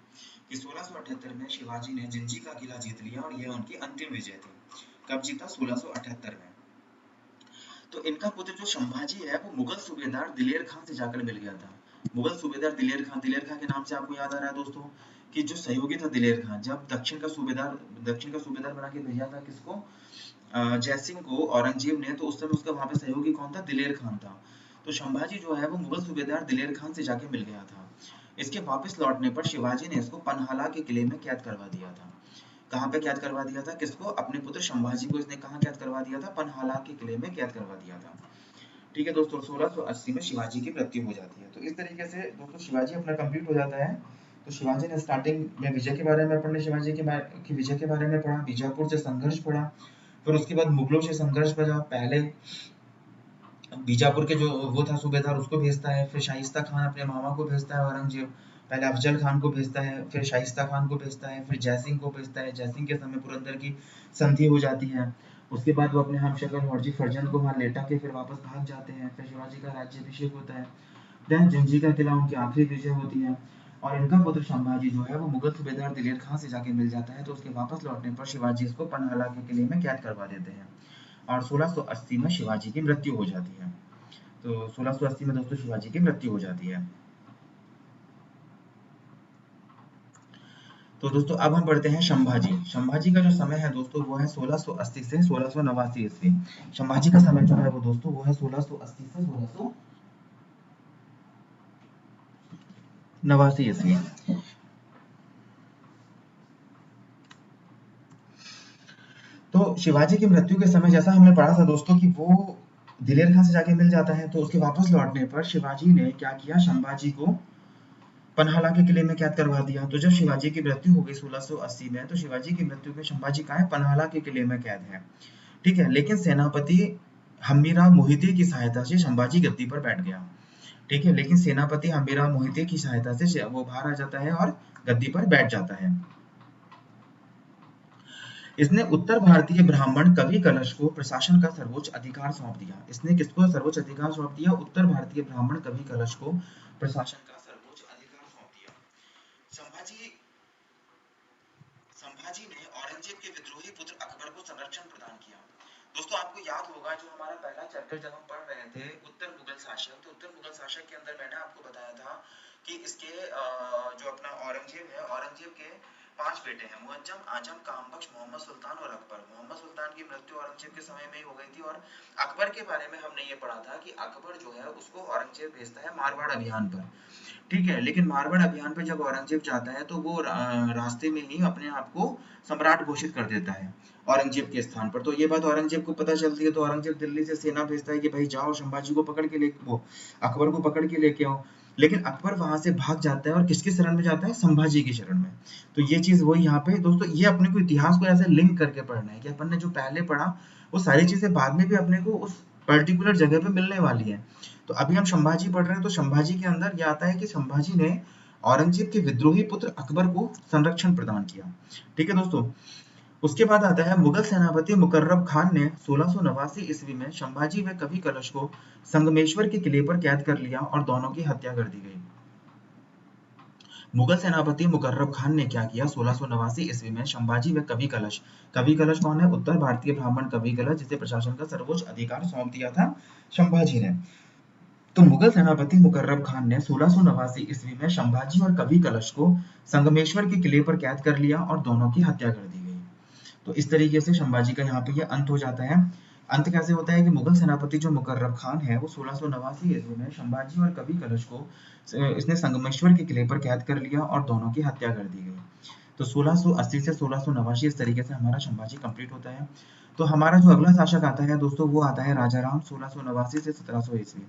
कि 1678 में शिवाजी ने जिंजी का किला जीत लिया और यह उनकी अंतिम विजय थी। कब जीता। 1678 में। तो इनका पुत्र जो संभाजी है वो मुगल सूबेदार दिलेर खां से जाकर मिल गया था। मुगल सूबेदार दिलेर खां के नाम से आपको याद आ रहा है दोस्तों कि जो सहयोगी था दिलेर खां, जब दक्षिण का सूबेदार बना के भेजा था किसको, जयसिंह को औरंगजेब ने, तो उस समय उसका वहां पे सहयोगी कौन था। दिलेर खान था। तो संभाजी जो है वो मुगल सूबेदार दिलेर खान से जाके मिल गया था। इसके वापस लौटने पर शिवाजी ने इसको पन्हाला के किले में कैद करवा दिया था। कहाँ पे कैद करवा दिया था किसको, अपने पुत्र संभाजी को इसने कहाँ कैद करवा दिया था। पन्हाला के किले में कैद करवा दिया था। ठीक है दोस्तों, 1680 में शिवाजी की मृत्यु हो जाती है। तो इस तरीके से दोस्तों शिवाजी अपना कंप्लीट हो जाता है। तो शिवाजी ने स्टार्टिंग में विजय के बारे में पढ़ने, शिवाजी की विजय के बारे में पढ़ा, बीजापुर से संघर्ष पढ़ा, फिर उसके बाद मुगलों से संघर्ष पढ़ा। पहले बीजापुर के जो वो था सूबेदार उसको भेजता है, फिर शाइस्ता खान अपने मामा को भेजता है औरंगजेब, पहले अफजल खान को भेजता है, फिर शाइस्ता खान को भेजता है, फिर जयसिंह को भेजता है। जयसिंह के समय पुरंदर की संधि हो जाती है। उसके बाद वो अपने हमशक्ल हॉर्जी फर्जंद को वहां लेटा के फिर वापस भाग जाते हैं। फिर शिवाजी का राज्याभिषेक होता है। देन जिंजी का किला उनकी आखिरी विजय होती है और इनका पुत्र संभाजी जो है वो मुगल सूबेदार दिलेर खां से जाके मिल जाता है। तो उसके वापस लौटने पर शिवाजी इसको पन्हाला के किले में कैद करवा देते हैं और 1680 में शिवाजी की मृत्यु हो जाती है। तो 1680 में दोस्तों शिवाजी की मृत्यु हो जाती है। तो दोस्तों अब हम पढ़ते हैं संभाजी। संभाजी का जो समय है दोस्तों वो है 1680 से 1689 ईस्वी। संभाजी का समय जो है वो दोस्तों वो है 1680 से 1689 ईस्वी। तो शिवाजी की मृत्यु के समय जैसा हमने पढ़ा था दोस्तों कि वो दिलेर खां से जाके मिल जाता है। तो उसके वापस लौटने पर शिवाजी ने क्या किया, संभाजी को पन्हाला के किले में कैद करवा दिया। तो जब शिवाजी की मृत्यु हो गई 1680 में, तो शिवाजी की मृत्यु में संभाजी कहाँ है, पन्हाला के किले में कैद है। ठीक है, लेकिन सेनापति हम्बीराव मोहिते की सहायता से संभाजी गद्दी पर बैठ गया। ठीक है, लेकिन सेनापति हम्बीराव मोहिते की सहायता से वो बाहर आ जाता है और गद्दी पर बैठ जाता है। इसने उत्तर भारतीय ब्राह्मण कवि कलश को प्रशासन का सर्वोच्च अधिकार सौंप दिया। इसने किसको सर्वोच्च अधिकार सौंप दिया, उत्तर भारतीय ब्राह्मण कवि कलश को प्रशासन का सर्वोच्च अधिकार सौंप दिया। संभाजी संभाजी ने औरंगजेब के विद्रोही पुत्र अकबर को संरक्षण प्रदान किया। दोस्तों आपको याद होगा जो हमारा पहला चैप्टर जब हम पढ़ रहे थे उत्तर मुगल शासक, तो उत्तर मुगल शासक के अंदर मैंने आपको बताया था कि इसके जो अपना औरंगजेब है, औरंगजेब के 5 बेटे हैं, मुअज्जम, आजम, कामबख्श, मोहम्मद सुल्तान और अकबर। मोहम्मद सुल्तान की मृत्यु औरंगजेब के समय में ही हो गई थी। और अकबर के बारे में हमने ये पढ़ा था कि अकबर जो है उसको औरंगजेब भेजता है मारवाड़ अभियान पर, ठीक है। लेकिन मारवाड़ अभियान पे जब औरंगजेब जाता है तो वो रास्ते में ही अपने आप को सम्राट घोषित कर देता है औरंगजेब के स्थान पर। तो ये बात औरंगजेब को पता चलती है, तो औरंगजेब दिल्ली से सेना भेजता है कि भाई जाओ संभाजी को पकड़ के ले, वो अकबर को पकड़ के लेके आओ। लेकिन अकबर वहां से भाग जाता है और किसकी शरण में जाता है? संभाजी की शरण में। तो ये चीज वही यहाँ पे दोस्तों, ये अपने को इतिहास को ऐसे लिंक करके पढ़ना है कि अपन ने जो पहले पढ़ा वो सारी चीजें बाद में भी अपने को उस पर्टिकुलर जगह पे मिलने वाली है। तो अभी हम संभाजी पढ़ रहे हैं, तो संभाजी के अंदर ये आता है कि संभाजी ने औरंगजेब के विद्रोही पुत्र अकबर को संरक्षण प्रदान किया, ठीक है दोस्तों। उसके बाद आता है मुगल सेनापति मुकर्रब खान ने 1689 ईस्वी में संभाजी व कवि कलश को संगमेश्वर के किले पर कैद कर लिया और दोनों की हत्या कर दी गई। मुगल सेनापति मुकर्रब खान ने क्या किया? 1689 ईस्वी में संभाजी व कवि कलश, कवि कलश कौन है? उत्तर भारतीय ब्राह्मण कवि कलश, जिसे प्रशासन का सर्वोच्च अधिकार सौंप दिया था संभाजी ने। तो मुगल सेनापति मुकर्रब खान ने 1689 ईस्वी में संभाजी और कवि कलश को संगमेश्वर के किले पर कैद कर लिया और दोनों की हत्या कर दी गई। तो इस तरीके से संभाजी का यहाँ पे ये अंत हो जाता है। अंत कैसे होता है कि मुगल सेनापति जो मुकर्रब खान है वो 1689 ईस्वी में संभाजी और कवि कलश को इसने संगमेश्वर के किले पर कैद कर लिया और दोनों की हत्या कर दी गई। तो 1680 से 1689 इस तरीके से हमारा संभाजी कंप्लीट होता है। तो हमारा जो अगला शासक आता है दोस्तों वो आता है राजाराम, 1689 से 1700 ईस्वी।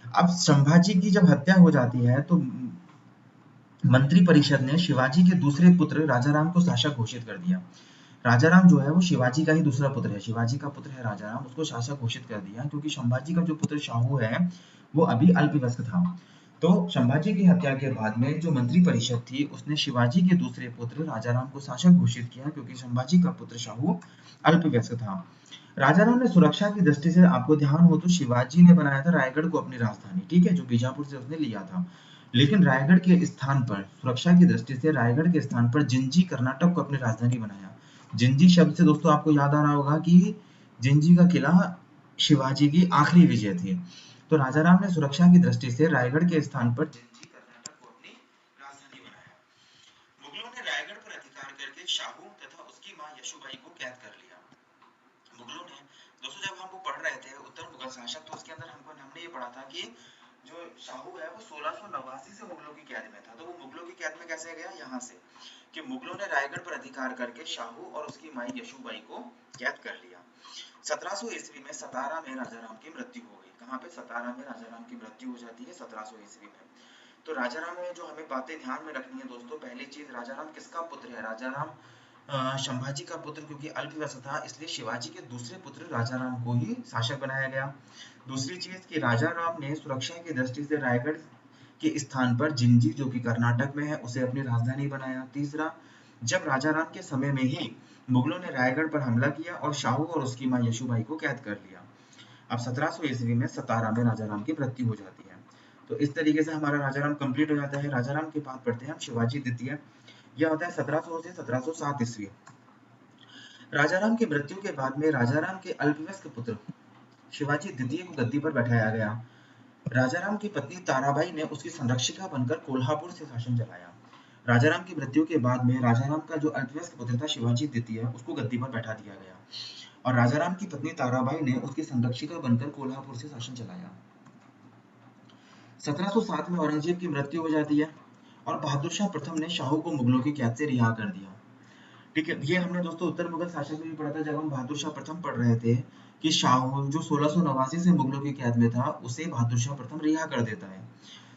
अब संभाजी की जब हत्या हो जाती है तो मंत्री परिषद ने शिवाजी के दूसरे पुत्र राजाराम को शासक घोषित कर दिया। राजाराम जो है वो शिवाजी का ही दूसरा पुत्र है, शिवाजी का पुत्र है राजाराम, उसको शासक घोषित कर दिया क्योंकि संभाजी का जो पुत्र शाहू है वो अभी अल्पवयस्क था। तो संभाजी की हत्या के बाद में जो मंत्री परिषद थी उसने शिवाजी के दूसरे पुत्र राजाराम को शासक घोषित किया क्योंकि संभाजी का पुत्र शाहू अल्पवयस्क था। राजाराम ने सुरक्षा की दृष्टि से, आपको ध्यान हो तो शिवाजी ने बनाया था रायगढ़ को अपनी राजधानी, ठीक है, जो बीजापुर से उसने लिया था। लेकिन रायगढ़ के स्थान पर, सुरक्षा की दृष्टि से रायगढ़ के स्थान पर जिंजी कर्नाटक को अपनी राजधानी बनाया। जिंजी शब्द से दोस्तों आपको याद आ रहा होगा कि जिंजी का किला शिवाजी की आखिरी विजय थी। तो राजाराम ने सुरक्षा की दृष्टि से रायगढ़ के स्थान पर जिंजी कर्नाटक को अपनी राजधानी बनाया। मुगलों ने रायगढ़ पर अधिकार करके शाहू तथा उसकी मां यशोबाई को कैद कर लिया। मुगलों ने दोस्तों, जब हम वो पढ़ रहे थे उत्तर मुगल शासक, तो उसके अंदर हमने ये पढ़ा था कि जो शाहू है वो 1689 से मुगलों की कैद में था। तो वो मुगलों की कैद में कैसे गया? यहाँ से कि मुगलों ने रायगढ़ पर अधिकार करके शाहू और उसकी माई यशोबाई को कैद कर लिया। 1700 ईस्वी में सतारा में राजाराम की मृत्यु हो गई। कहाँ पे? सतारा में राजाराम की मृत्यु हो जाती है 1700 ईस्वी में। तो राजाराम में जो हमें बातें ध्यान में रखनी है दोस्तों, पहली चीज, राजाराम किसका पुत्र है? राजाराम संभाजी का पुत्र, क्योंकि अल्पवयस्क था इसलिए शिवाजी के दूसरे पुत्र राजाराम को ही शासक बनाया गया। दूसरी चीज कि राजाराम ने सुरक्षा की दृष्टि से रायगढ़ के स्थान पर जिंजी, जो कि कर्नाटक में है, उसे अपनी राजधानी बनाया। तीसरा, जब राजाराम के समय में ही मुगलों ने रायगढ़ पर हमला किया और शाहू और उसकी मां यशोबाई को कैद कर लिया। अब 1700 ईस्वी में सतारा में राजाराम की मृत्यु हो जाती है। तो इस तरीके से हमारा राजाराम कंप्लीट हो जाता है। राजाराम के बाद पढ़ते हैं हम शिवाजी द्वितीय। यह होता है 1700 से 1707 ईस्वी। राजाराम की मृत्यु के बाद में राजाराम के अल्पवयस्क पुत्र शिवाजी द्वितीय को गद्दी पर बैठाया गया। राजाराम की पत्नी ताराबाई ने उसकी संरक्षिका बनकर कोल्हापुर से शासन चलाया। राजाराम की मृत्यु के बाद में राजाराम का जो अल्पवयस्क पुत्र था शिवाजी द्वितीय, उसको गद्दी पर बैठा दिया गया और राजाराम की पत्नी ताराबाई ने उसकी संरक्षिका बनकर कोल्हापुर से शासन चलाया। 1707 में औरंगजेब की मृत्यु हो जाती है और बहादुर शाह प्रथम ने शाहू को मुगलों की कैद से रिहा कर दिया। ठीक है, ये हमने दोस्तों उत्तर मुगल शासक में भी पढ़ा था जब हम बहादुर शाह प्रथम पढ़ रहे थे कि शाहू जो 1689 से मुगलों की कैद में था उसे बहादुर शाह प्रथम रिहा कर देता है।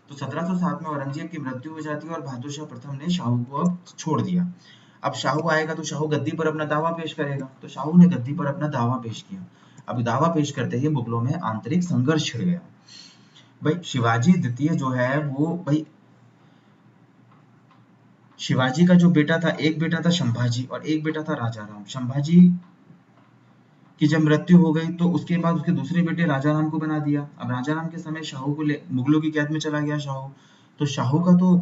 तो 1707 में औरंगजेब की मृत्यु हो जाती है और बहादुर शाह प्रथम ने शाहू को अब छोड़ दिया। अब शाहू आएगा तो शाहू गद्दी पर अपना दावा पेश करेगा। तो शाहू ने गद्दी पर अपना दावा पेश किया। अब दावा पेश करते ही मुगलों में आंतरिक संघर्ष छिड़ गया। भाई शिवाजी द्वितीय जो है वो, भाई शिवाजी का जो बेटा था, एक बेटा था संभाजी और एक बेटा था राजाराम। संभाजी की जब मृत्यु हो गई तो उसके बाद उसके दूसरे बेटे राजाराम को बना दिया। अब राजाराम के समय शाहू को मुगलों की कैद में चला गया शाहू, तो शाहू का तो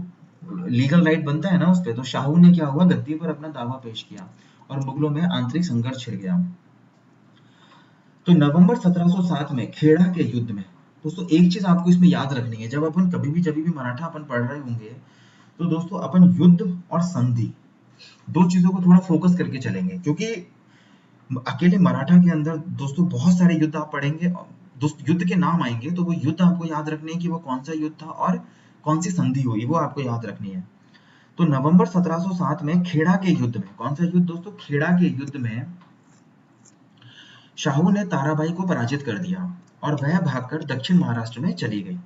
लीगल राइट बनता है ना उस पे। तो शाहू ने क्या हुआ, गद्दी पर अपना दावा पेश किया और मुगलों में आंतरिक संघर्ष छिड़ गया। तो नवंबर 1707 में खेड़ा के युद्ध में, दोस्तों एक चीज आपको इसमें याद रखनी है, जब अपन कभी भी मराठा अपन पढ़ रहे होंगे तो दोस्तों अपन युद्ध और संधि दो चीजों को थोड़ा फोकस करके चलेंगे, क्योंकि अकेले मराठा के अंदर दोस्तों बहुत सारे युद्ध आप पढ़ेंगे, दोस्त युद्ध के नाम आएंगे तो वो युद्ध आपको याद रखने हैं कि वो कौन सा युद्ध था और कौन सी संधि हुई, वो आपको याद रखनी है। तो नवंबर 1707 में खेड़ा के युद्ध में, कौन सा युद्ध दोस्तों, खेड़ा के युद्ध में शाहू ने ताराबाई को पराजित कर दिया और वह भागकर दक्षिण महाराष्ट्र में चली गई।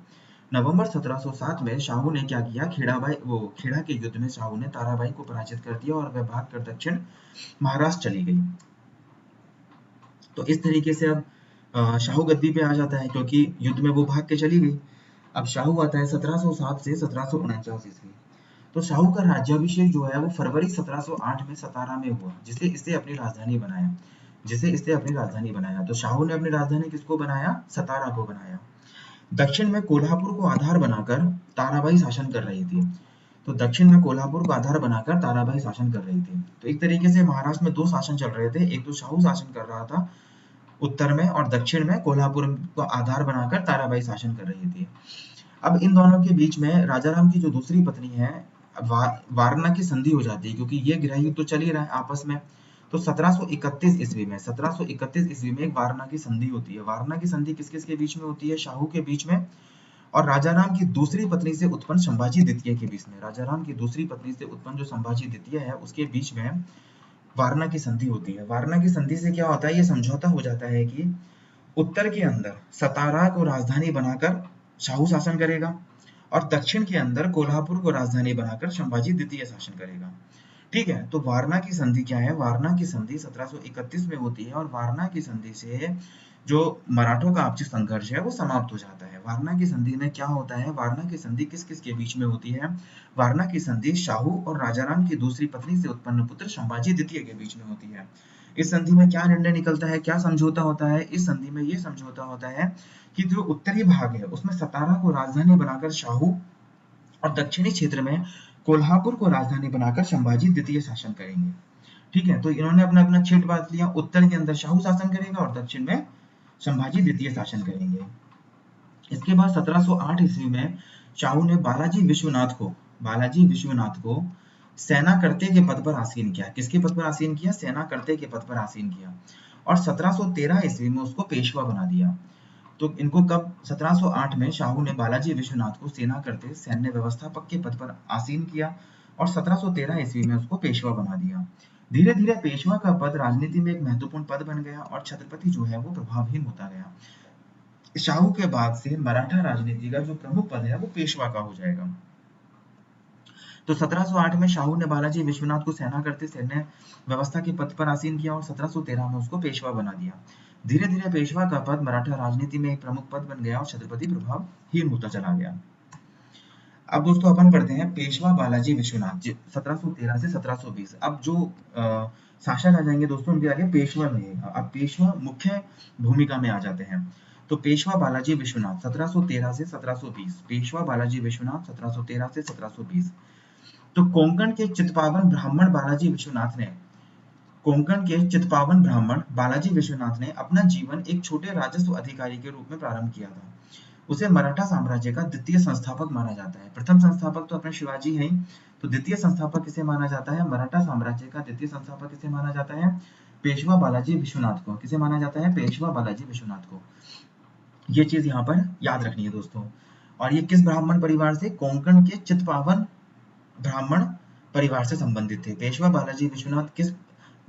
नवंबर 1707 में शाहू ने क्या किया, खेड़ा के युद्ध में शाहू ने ताराबाई को पराजित कर दिया और वह भागकर दक्षिण महाराष्ट्र चली गई। तो इस तरीके से अब शाहू गद्दी पे आ जाता है, क्योंकि युद्ध में वो भाग के चली गई। अब शाहू आता है 1707 से 1749 ईस्वी। तो शाहू का राज्याभिषेक जो है वो फरवरी 1708 में सतारा में हुआ, जिसे इससे अपनी राजधानी बनाया। तो शाहू ने अपनी राजधानी किसको बनाया, सतारा को बनाया। दक्षिण में कोल्हापुर को आधार बनाकर ताराबाई शासन कर रही थी। तो दक्षिण में कोल्हापुर को आधार बनाकर ताराबाई शासन कर रही थी। तो एक तरीके से महाराष्ट्र में दो शासन चल रहे थे, एक तो शाहू शासन कर रहा था उत्तर में, और दक्षिण में कोल्हापुर को आधार बनाकर ताराबाई शासन कर रही थी। अब इन दोनों के बीच में राजाराम की जो दूसरी पत्नी है वारणा की संधि हो जाती है, क्योंकि ये गृह युद्ध तो चल ही रहा है आपस में। तो 1731 ईस्वी में एक वारणा की संधि होती है। वारणा की संधि किस किस के बीच में होती है, शाहू के बीच में और राजाराम की दूसरी पत्नी से उत्पन्न संभाजी द्वितीय के बीच में। राजाराम की दूसरी पत्नी से उत्पन्न जो संभाजी द्वितीय है उसके बीच में वारणा की संधि होती है। वारणा की संधि से क्या होता है, ये समझौता हो जाता है कि उत्तर के अंदर सतारा को राजधानी बनाकर शाहू शासन करेगा और दक्षिण के अंदर कोल्हापुर को राजधानी बनाकर संभाजी द्वितीय शासन करेगा। ठीक है, तो वारणा की संधि क्या है, वारणा की संधि 1731 में होती है और वारणा की संधि से जो मराठों का आपसी संघर्ष है वो समाप्त हो जाता है। वारणा की संधि में क्या होता है, वारणा की संधि किस किस के बीच में होती है, वारणा की संधि शाहू और राजाराम की दूसरी पत्नी से उत्पन्न पुत्र संभाजी द्वितीय के बीच में होती है। इस संधि में क्या निर्णय निकलता है, क्या समझौता होता है, इस संधि में ये समझौता होता है कि जो उत्तरी भाग है उसमें सतारा को राजधानी बनाकर शाहू और दक्षिणी क्षेत्र में कोल्हापुर को राजधानी बनाकर संभाजी द्वितीय शासन करेंगे। ठीक है, तो इन्होंने अपना अपना क्षेत्र बांट लिया, उत्तर के अंदर शाहू शासन करेगा और दक्षिण में संभाजी द्वितीय शासन करेंगे। इसके बाद 1708 ईस्वी में शाहू ने बालाजी विश्वनाथ को सेनाकर्ते के पद पर आसीन किया। किसके पद पर आसीन किया, सेनाकर्ते के पद पर आसीन किया और 1713 ईस्वी में उसको पेशवा बना दिया। तो इनको कब, 1708 में शाहू ने बालाजी विश्वनाथ को सेनाकर्ते सैन्य व्यवस्थापक के पद पर आसीन किया और 1713 ईस्वी में उसको पेशवा बना दिया। धीरे धीरे पेशवा का पद राजनीति में एक महत्वपूर्ण पद बन गया और छत्रपति जो है वो प्रभावहीन होता गया। शाहू के बाद से मराठा राजनीति का जो प्रमुख पद है वो पेशवा का हो जाएगा। तो 1708 में शाहू ने बालाजी विश्वनाथ को सेनाकर्ते सैन्य व्यवस्था के पद पर आसीन किया और 1713 में उसको पेशवा बना दिया। धीरे धीरे पेशवा का पद मराठा राजनीति में एक प्रमुख पद बन गया और छत्रपति प्रभावहीन होता चला गया। अब दोस्तों अपन पढ़ते हैं पेशवा बालाजी विश्वनाथ 1713 से 1720। अब जो शासक आ जाएंगे दोस्तों उनके आगे पेशवा रहेगा। अब पेशवा मुख्य भूमिका में आ जाते हैं। तो पेशवा बालाजी विश्वनाथ 1713 से 1720, पेशवा बालाजी विश्वनाथ 1713 से 1720। तो कोंकण के चित्पावन ब्राह्मण बालाजी विश्वनाथ ने अपना जीवन एक छोटे राजस्व अधिकारी के रूप में प्रारंभ किया था। उसे मराठा साम्राज्य का द्वितीय संस्थापक माना जाता है। प्रथम संस्थापक तो अपने शिवाजी हैं, तो द्वितीय संस्थापक किसे माना जाता है, मराठा साम्राज्य का द्वितीय संस्थापक किसे माना जाता है, पेशवा बालाजी विश्वनाथ को। किसे माना जाता है, पेशवा बालाजी विश्वनाथ को। ये चीज यहाँ पर याद रखनी है दोस्तों। और ये किस ब्राह्मण परिवार से, कोंकण के चित्पावन ब्राह्मण परिवार से संबंधित थे। पेशवा बालाजी विश्वनाथ किस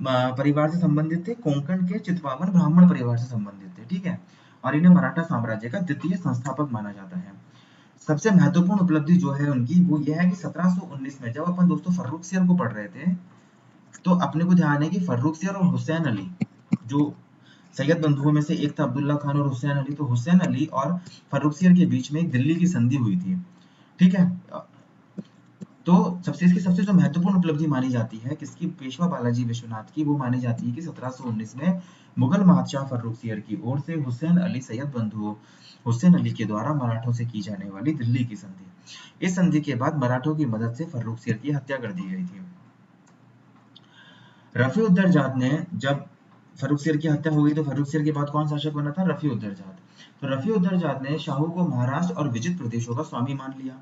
परिवार से संबंधित थे, कोंकण के चित्पावन ब्राह्मण परिवार से संबंधित थे। ठीक है, और इन्हें मराठा साम्राज्य का द्वितीय संस्थापक माना जाता है। सबसे महत्वपूर्ण उपलब्धि जो है उनकी वो यह है कि 1719 में जब अपन दोस्तों फर्रुखसियर को पढ़ रहे थे तो अपने को ध्यान है कि फर्रुखसियर और हुसैन अली, जो सैयद बंधुओं में से एक था अब्दुल्ला खान और हुसैन अली, तो हुसैन अली और फर्रुखसियर के बीच में दिल्ली की संधि हुई थी। ठीक है, तो इसकी सबसे जो महत्वपूर्ण उपलब्धि मानी जाती है किसकी, पेशवा बालाजी विश्वनाथ की, वो मानी जाती है कि 1719 में मुगल बादशाह फर्रुखसियर की ओर से हुसैन अली सैयद बंधु हुसैन अली के द्वारा मराठों से की जाने वाली दिल्ली की संधि। इस संधि के बाद मराठों की मदद से फर्रुखसियर की हत्या कर दी गई थी। रफी-उद-दरजाद ने, जब फर्रुखसियर की हत्या हो गई तो फर्रुखसियर के बाद कौन शासक बना था, रफी-उद-दरजाद। तो रफी-उद-दरजाद ने शाहू को महाराष्ट्र और विजित प्रदेशों का स्वामी मान लिया।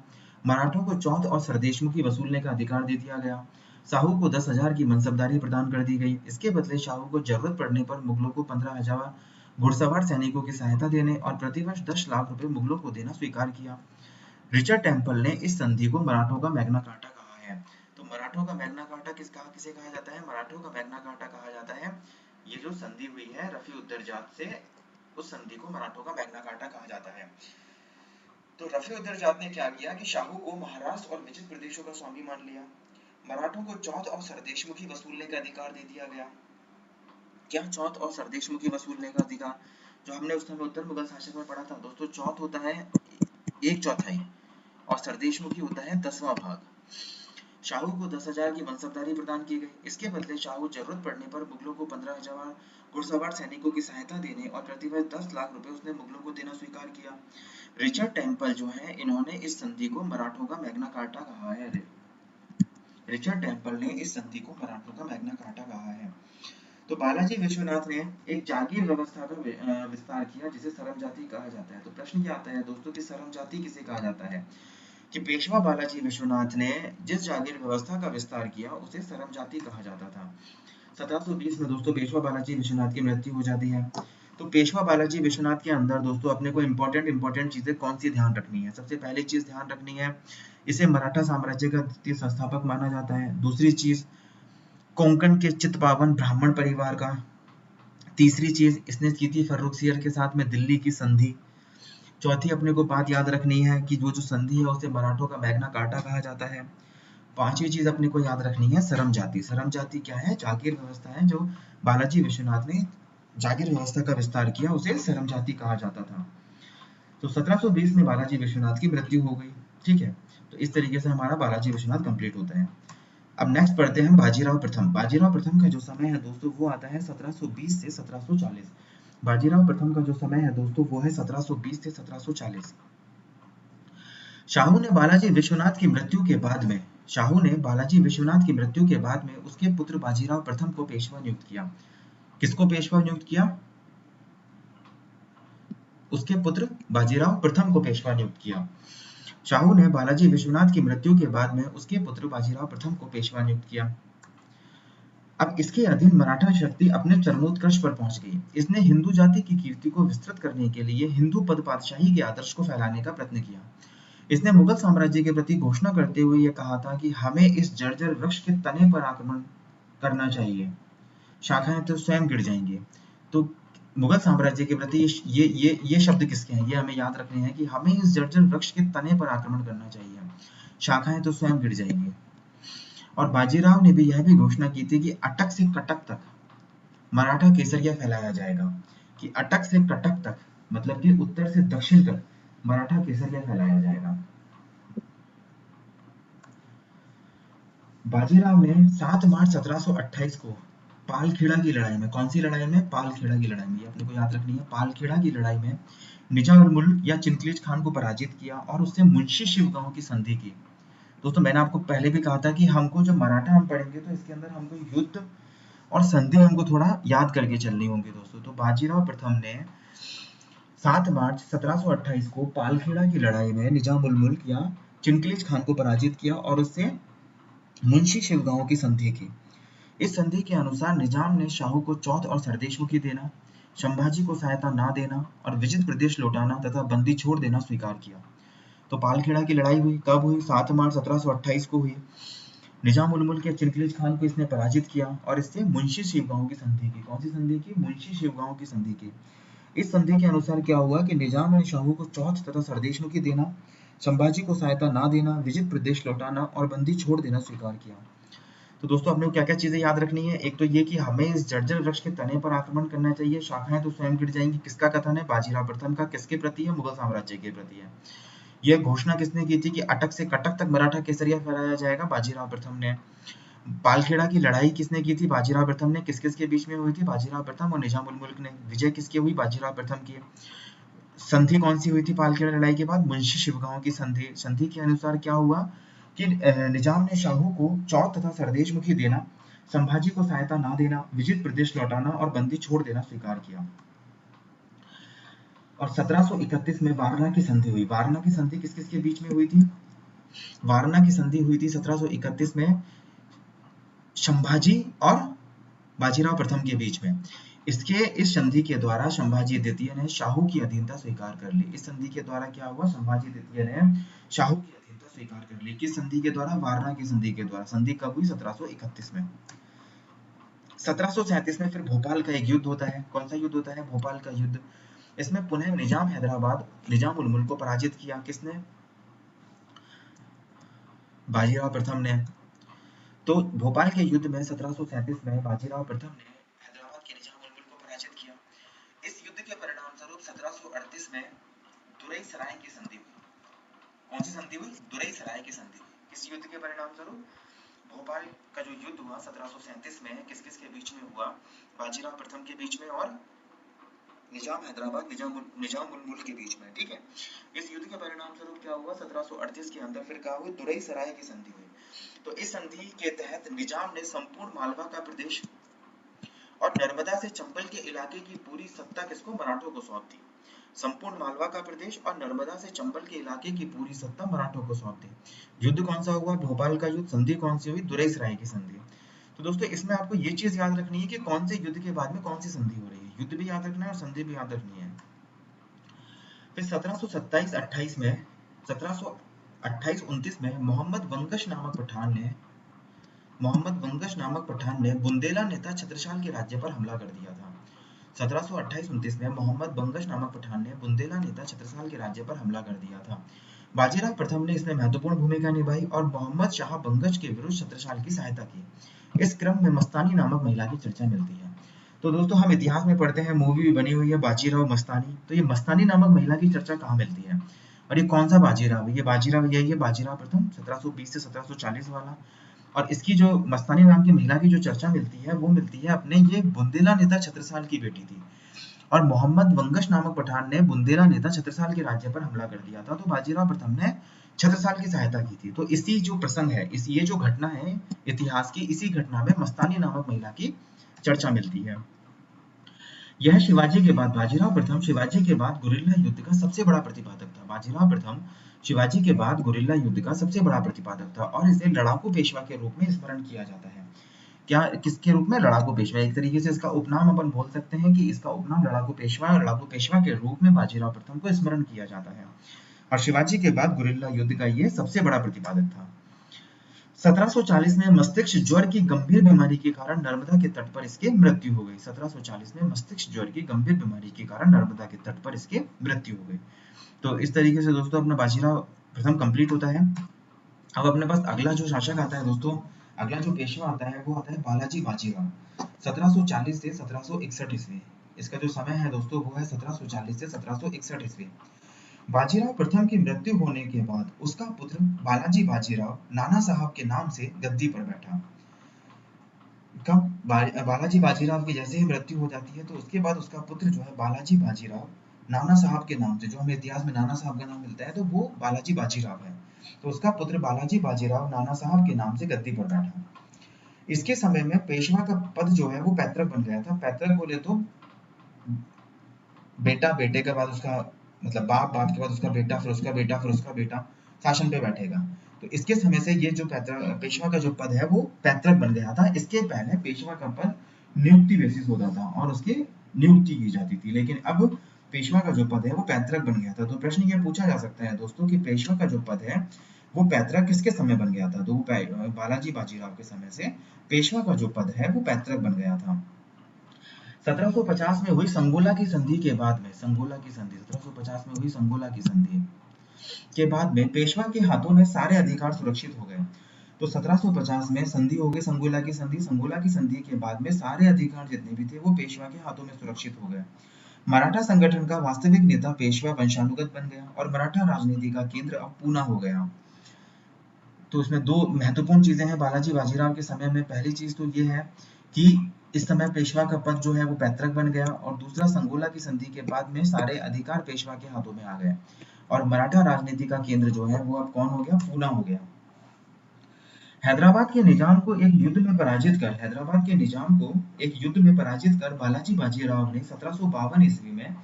मराठों को चौथ और सरदेशमुखी वसूलने का अधिकार दे दिया गया। शाहू को 10,000 की मनसबदारी प्रदान कर दी गई। इसके बदले शाहू को जरूरत पड़ने पर मुगलों को 15,000 घुड़सवार सैनिकों की सहायता देने और प्रतिवर्ष 10 लाख रुपए मुगलों को देना स्वीकार किया। रिचर्ड टेम्पल ने इस संधि को मराठों का मैग्ना कार्टा कहा है। तो मराठों का मैग्ना कार्टा किसे कहा जाता है? मराठों का मैग्ना कार्टा कहा जाता है ये जो संधि हुई है रफी उद्दरजात से, उस संधि को मराठों का मैग्ना कार्टा कहा जाता है। तो रफी उद्दरजात ने क्या किया कि शाहू को महाराष्ट्र और विचित्र प्रदेशों का स्वामी मान लिया। मराठों को चौथ और सरदेशमुखी वसूलने का अधिकार दे दिया गया। क्या चौथ और सरदेशमुखी वसूलने का अधिकार? जो हमने उस समय उत्तर मुगल शासक में पढ़ा था दोस्तों, चौथ होता है 1/4 और सरदेशमुखी होता है 10वां भाग। शाहू को 10,000 की मनसबदारी प्रदान की गई। इसके बदले शाहू जरूरत पड़ने पर मुगलों को 15,000 घुड़सवार सैनिकों की सहायता देने और प्रतिवर्ष 10 लाख रुपए उसने मुगलों को देना स्वीकार किया। रिचर्ड टेम्पल जो है, इन्होंने इस संधि को मराठों का मैग्ना कार्टा कहा है। रिचर्ड टेम्पल ने इस संधि को मराठों का मैग्ना कार्टा कहा है। तो बालाजी विश्वनाथ ने एक जागीर व्यवस्था का विस्तार किया जिसे सरम जाति कहा जाता है। तो प्रश्न क्या आता है दोस्तों कि सरम जाति किसे कहा जाता है? कि पेशवा बालाजी विश्वनाथ ने जिस जागीर व्यवस्था का विस्तार किया उसे सरम जाति कहा जाता था। 1720 में दोस्तों पेशवा बालाजी विश्वनाथ की मृत्यु हो जाती है। तो पेशवा बालाजी विश्वनाथ के अंदर दोस्तों अपने को इंपॉर्टेंट चीजें कौन सी ध्यान रखनी है? सबसे पहली चीज ध्यान रखनी है, इसे मराठा साम्राज्य का द्वितीय संस्थापक माना जाता है। दूसरी चीज, कोंकण के चित्पावन ब्राह्मण परिवार का। तीसरी चीज, इसने की थी फर्रुखसियर के साथ में दिल्ली की संधि। चौथी अपने को बात याद रखनी है कि वो जो संधि है उसे मराठों का मैग्ना कार्टा कहा जाता है। पांचवी चीज अपने को याद रखनी है सरम जाति। सरम जाति क्या है? जागीर व्यवस्था है जो बालाजी विश्वनाथ ने जागीर व्यवस्था का विस्तार किया, उसे सरम जाति कहा जाता था। तो 1720 में बालाजी विश्वनाथ की मृत्यु हो गई। ठीक है, तो इस तरीके से हमारा बालाजी विश्वनाथ कंप्लीट होता है। अब नेक्स्ट पढ़ते हैं बाजीराव प्रथम। बाजीराव प्रथम का जो समय है दोस्तों वो आता है 1720 से 1740। बाजीराव प्रथम का जो समय है दोस्तों वो है 1720 से 1740। शाहू ने बालाजी विश्वनाथ की मृत्यु के बाद में उसके पुत्र बाजीराव प्रथम को पेशवा नियुक्त किया। किसको पेशवा नियुक्त किया? उसके पुत्र बाजीराव प्रथम को पेशवा नियुक्त किया। शाहू ने बालाजी विश्वनाथ की मृत्यु के बाद में उसके पुत्र बाजीराव प्रथम को पेशवा नियुक्त किया। अब इसके अधीन मराठा शक्ति अपने चरमोत्कर्ष पर पहुंच गई। इसने हिंदू जाति की कीर्ति को विस्तृत करने के लिए हिंदू पद पातशाही के आदर्श को फैलाने का प्रयत्न किया। इसने मुगल साम्राज्य के प्रति घोषणा करते हुए यह कहा था कि हमें इस जर्जर वृक्ष के तने पर आक्रमण करना चाहिए, शाखाएं तो स्वयं गिर जाएंगे। तो मुगल साम्राज्य के प्रति ये शब्द किसके हैं? ये हमें याद रखने हैं कि हमें इस जर्जर वृक्ष के तने पर आक्रमण करना चाहिए, शाखाएं तो स्वयं गिर जाएंगी। और बाजीराव ने भी यह भी घोषणा की थी कि अटक से कटक तक मराठा केसरिया फैलाया जाएगा। कि अटक से कटक तक मतलब कि उत्तर से दक्षिण तक मराठा केसरिया फैलाया जाएगा। बाजीराव ने 7 मार्च 1728 को पालखेड़ा की लड़ाई में, कौन सी लड़ाई में? पालखेड़ा की लड़ाई में, अपने को याद रखनी है। पालखेड़ा की लड़ाई में निजाम उल मुल्क या चिंतलीज खान को पराजित किया और उससे मुंशी शिवगांव की संधि की। दोस्तों मैंने आपको पहले भी कहा था कि हमको जब मराठा हम पढ़ेंगे तो इसके अंदर हमको युद्ध और संधि हमको थोड़ा याद करके चलनी होंगी दोस्तों। तो बाजीराव प्रथम ने 7 मार्च 1728 को पालखेड़ा की लड़ाई में निजाम उल मुल्क या चिंतलीज खान को पराजित किया और उससे मुंशी शिवगांव की संधि की। इस संधि के अनुसार निजाम ने शाहू को चौथ और सरदेशमुखी देना, संभाजी को सहायता ना देना और विजित प्रदेश लौटाना तथा बंदी छोड़ देना स्वीकार किया। तो पालखेड़ा की लड़ाई हुई, कब हुई? 7 मार्च 1728 को हुई। निजाम उल मुल्क या चिंतलीज खान को इसने पराजित किया और इससे मुंशी शिवगांव की संधि की। कौन सी संधि की? मुंशी शिवगांव की संधि की। इस संधि के अनुसार क्या हुआ कि निजाम ने शाहू को चौथ तथा सरदेशमुखी देना, संभाजी को सहायता ना देना, विजित प्रदेश लौटाना और बंदी छोड़ देना स्वीकार किया। तो दोस्तों अपने को क्या क्या चीजें याद रखनी है? एक तो ये कि हमें इस जर्जर वृक्ष के तने पर आक्रमण करना चाहिए, शाखाएं तो स्वयं गिर जाएंगी। किसका कथन है? बाजीराव प्रथम का। किसके प्रति है? मुगल साम्राज्य के प्रति है। यह घोषणा किसने की थी कि अटक से कटक तक मराठा केसरिया फहराया जाएगा? बाजीराव प्रथम ने। पालखेड़ा की लड़ाई किसने की थी? बाजीराव प्रथम ने। किस किस के बीच में हुई थी? बाजीराव प्रथम और निजाम उल मुल्क ने। विजय किसकी हुई? बाजीराव प्रथम की। संधि कौन सी हुई थी पालखेड़ा लड़ाई के बाद? मुंशी शिवगांव की संधि। संधि के अनुसार क्या हुआ कि निजाम ने शाहू को चौथ तथा सरदेशमुखी देना, संभाजी को सहायता ना देना, विजित प्रदेश लौटाना और बंदी छोड़ देना स्वीकार किया। और 1731 में वारणा की संधि हुई। वारणा की संधि किस किस के बीच में हुई थी? वारणा की संधि हुई थी 1731 में संभाजी और बाजीराव प्रथम के बीच में। इस संधि के द्वारा संभाजी द्वितीय ने शाहू की अधीनता स्वीकार कर ली। इस संधि के द्वारा क्या हुआ? संभाजी द्वितीय ने शाहू की अधीनता स्वीकार कर ली। किस संधि के द्वारा? वारणा की संधि के द्वारा। संधि कब हुई? 1731 में। 1737 में फिर भोपाल का एक युद्ध होता है। कौन सा युद्ध होता है? भोपाल का युद्ध। इसमें पुनः निजाम हैदराबाद निजाम उल मुल्क को पराजित किया। किसने? बाजीराव प्रथम ने। तो भोपाल के युद्ध में 1737 में बाजीराव प्रथम ने हैदराबाद के निजाम उल मुल्क को पराजित किया। इस युद्ध के परिणाम स्वरूप 1738 में दुरई सराय की संधि हुई। कौन सी संधि हुई? दुरई सराय की संधि हुई। इस युद्ध के परिणाम स्वरूप भोपाल का जो युद्ध हुआ 1737 में किस किस के बीच में हुआ? बाजीराव प्रथम के बीच में और निजाम हैदराबाद निजाम उल मुल्क के बीच में। ठीक है। इस युद्ध के परिणाम स्वरूप क्या हुआ? 1738 के अंदर फिर क्या हुई? दुरई सराय की संधि हुई। तो इस संधि के तहत निजाम ने संपूर्ण मालवा का प्रदेश और नर्मदा से चंबल के इलाके की पूरी सत्ता किसको? मराठों को सौंप दी। संपूर्ण मालवा का प्रदेश और नर्मदा से चंबल के इलाके की पूरी सत्ता मराठों को सौंप दी। युद्ध कौन सा हुआ? भोपाल का युद्ध। संधि कौन सी हुई? दुरई सराय की संधि। तो दोस्तों इसमें आपको ये चीज याद रखनी है कि कौन से युद्ध के बाद में कौन सी संधि हो रही है। युद्ध भी याद रखना है और संधि भी याद रखनी है। फिर 1727-28 में 1728-29 में मोहम्मद वंगश नामक पठान ने बुंदेला नेता छत्रसाल के राज्य पर हमला कर दिया था। 1728-29 में मोहम्मद बंगश नामक पठान ने बुंदेला नेता छत्रसाल के राज्य पर हमला कर दिया था। बाजीराव प्रथम ने इसमें महत्वपूर्ण भूमिका निभाई और मोहम्मद शाह बंगश के विरुद्ध छत्रसाल की सहायता की। इस क्रम में मस्तानी नामक महिला की चर्चा मिलती है। तो दोस्तों हम इतिहास में पढ़ते हैं, मूवी भी बनी हुई है बाजीराव मस्तानी। तो ये मस्तानी नामक महिला की चर्चा कहाँ मिलती है और ये कौन सा बाजीराव है? ये बाजीराव यही है, बाजीराव प्रथम 1720 से 1740 वाला। और इसकी जो मस्तानी नाम की महिला की जो चर्चा मिलती है वो मिलती है अपने ये बुंदेला नेता छत्रसाल की बेटी थी। और मोहम्मद वंगश नामक पठान ने बुंदेला नेता छत्रसाल के राज्य पर हमला कर दिया था। तो बाजीराव प्रथम ने छत्रसाल की सहायता की थी। तो इसी जो प्रसंग है, ये जो घटना है इतिहास की, इसी घटना में मस्तानी नामक महिला की चर्चा मिलती है। यह शिवाजी के बाद बाजीराव प्रथम शिवाजी के बाद गुरिल्ला युद्ध का सबसे बड़ा प्रतिपादक था। बाजीराव प्रथम शिवाजी के बाद गुरिल्ला युद्ध का सबसे बड़ा प्रतिपादक था और इसे लड़ाकू पेशवा के रूप में स्मरण किया जाता है। क्या किसके रूप में? लड़ाकू पेशवा। एक तरीके से इसका उपनाम अपन बोल सकते हैं कि इसका उपनाम लड़ाकू पेशवा और लड़ाकू पेशवा के रूप में बाजीराव प्रथम को स्मरण किया जाता है। और शिवाजी के बाद गुरिल्ला युद्ध का ये सबसे बड़ा प्रतिपादक था। 1740 में मस्तिष्क ज्वर की गंभीर बीमारी के कारण नर्मदा के तट पर इसकी मृत्यु हो गई। 1740 में मस्तिष्क ज्वर की गंभीर बीमारी के कारण नर्मदा के तट पर इसकी मृत्यु हो गई। तो इस तरीके से दोस्तों अपना बाजीराव प्रथम कंप्लीट होता है। अब अपने पास अगला जो शासक आता है दोस्तों, अगला जो पेशवा आता है वो आता है बालाजी बाजीराव। 1740 से 1761 ईस्वी। इसका जो समय है दोस्तों वो है 1740 से 1761 ईस्वी। बाजीराव प्रथम की मृत्यु होने के बाद उसका पुत्र बालाजी बाजीराव नाना साहब के नाम से गद्दी पर बैठा। कब? बालाजी बाजीराव की जैसे ही मृत्यु हो जाती है तो उसके बाद उसका पुत्र जो है बालाजी बाजीराव नाना साहब के नाम से, जो हमें इतिहास में नाना साहब का नाम मिलता है तो वो बालाजी बाजीराव है। तो उसका पुत्र बालाजी बाजीराव नाना साहब के नाम से गद्दी पर बैठा। इसके समय में पेशवा का पद जो है वो पैतृक बन गया था। पैतृक बोले तो बेटा, बेटे के बाद उसका मतलब बाप, बाप के बाद उसका बेटा, फिर उसका बेटा, फिर उसका बेटा शासन पे बैठेगा। तो इसके समय से ये जो पेशवा का जो पद है वो पैतृक बन गया था। इसके पहले पेशवा का पद नियुक्ति बेसिस होता था और उसकी नियुक्ति की जाती थी, लेकिन अब पेशवा का जो पद है वो पैतृक बन गया था। तो प्रश्न ये पूछा जा सकता है दोस्तों कि पेशवा का जो पद है वो पैतृक किसके समय बन गया था? तो बालाजी बाजीराव के समय से पेशवा का जो पद है वो पैतृक बन गया था। 1750 में हुई संगोला की संधि के बाद में 1750 में हुई संगोला की संधि के बाद में पेशवा के हाथों में सारे अधिकार सुरक्षित हो गए। तो 1750 में संधि हो गई, संगोला की संधि। संगोला की संधि के बाद में सारे अधिकार जितने भी थे वो पेशवा के हाथों में सुरक्षित हो गए। मराठा संगठन का वास्तविक नेता पेशवा वंशानुगत बन गया और मराठा राजनीति का केंद्र अब पूना हो गया। तो इसमें दो महत्वपूर्ण चीजें हैं बालाजी बाजीराव के समय में। पहली चीज तो ये है कि इस समय पेशवा का पद जो है वो पैतृक बन गया, और दूसरा संगोला की संधि के बाद में सारे अधिकार पेशवा के हाथों में आ गए और मराठा राजनीति का केंद्र जो है वो अब कौन हो गया? पूना हो गया। हैदराबाद के निजाम को एक युद्ध में पराजित कर बालाजी बाजीराव ने 1752 ईस्वी में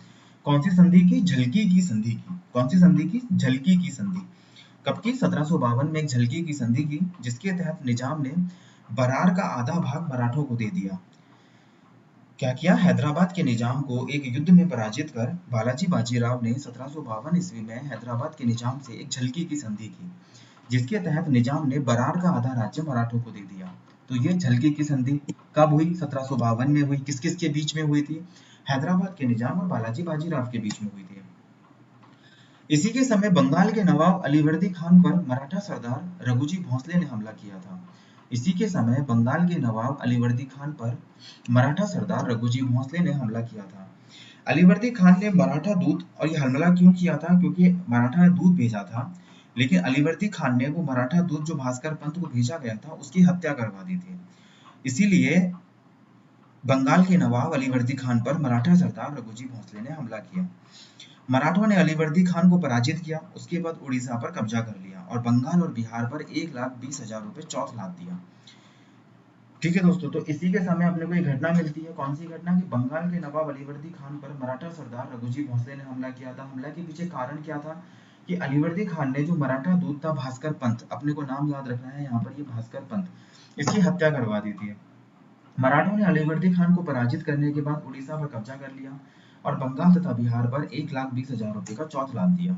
कौन सी संधि की? झलकी की संधि की। कौन सी संधि की? झलकी की संधि। कब की? 1752 में एक झलकी की संधि की, जिसके तहत निजाम ने बरार का आधा भाग मराठों को दे दिया। क्या किया? हैदराबाद के निजाम को एक युद्ध में पराजित कर बालाजी बाजीराव ने 1752 ईस्वी में हैदराबाद के निजाम से एक झलकी की संधि की, जिसके तहत निजाम ने बरार का आधा राज्य मराठों को दे दिया। तो ये झलकी की संधि कब हुई? 1752 में हुई। किस किस के बीच में हुई थी? हैदराबाद के निजाम और बालाजी बाजीराव के बीच में हुई थी। इसी के समय बंगाल के नवाब अलीवर्दी खान पर मराठा सरदार रघुजी भोंसले ने हमला किया था। इसी के समय बंगाल के नवाब अलीवर्दी खान पर मराठा सरदार रघुजी भोंसले ने हमला किया था। अलीवर्दी खान ने मराठा दूत, और ये हमला क्यों किया था? क्योंकि मराठा ने दूत भेजा था, लेकिन अलीवर्दी खान ने वो मराठा दूत जो भास्कर पंत को भेजा गया था उसकी हत्या करवा दी थी। इसीलिए बंगाल के नवाब अलीवर्दी खान पर मराठा सरदार रघुजी भोंसले ने हमला किया। मराठों ने अलीवर्दी खान को पराजित किया, उसके बाद उड़ीसा पर कब्जा कर लिया और बंगाल और बिहार पर 1,20,000 रुपए चौथ लाद दिया। ठीक है दोस्तों, तो इसी के समय अपने को एक घटना मिलती है। कौन सी घटना? कि बंगाल के नवाब अलीवर्दी खान पर मराठा सरदार रघुजी भोंसले ने हमला किया था। हमला के पीछे कारण क्या था? कि अलीवर्दी खान ने जो मराठा दूत था भास्कर पंत, अपने को नाम याद रखना है यहाँ पर, ये भास्कर पंत, इसकी हत्या करवा दी थी। मराठों ने अलीवर्दी खान को पराजित करने के बाद उड़ीसा पर कब्जा कर लिया और बंगाल तथा बिहार पर 1,20,000 रुपए का चौथ लाद दिया।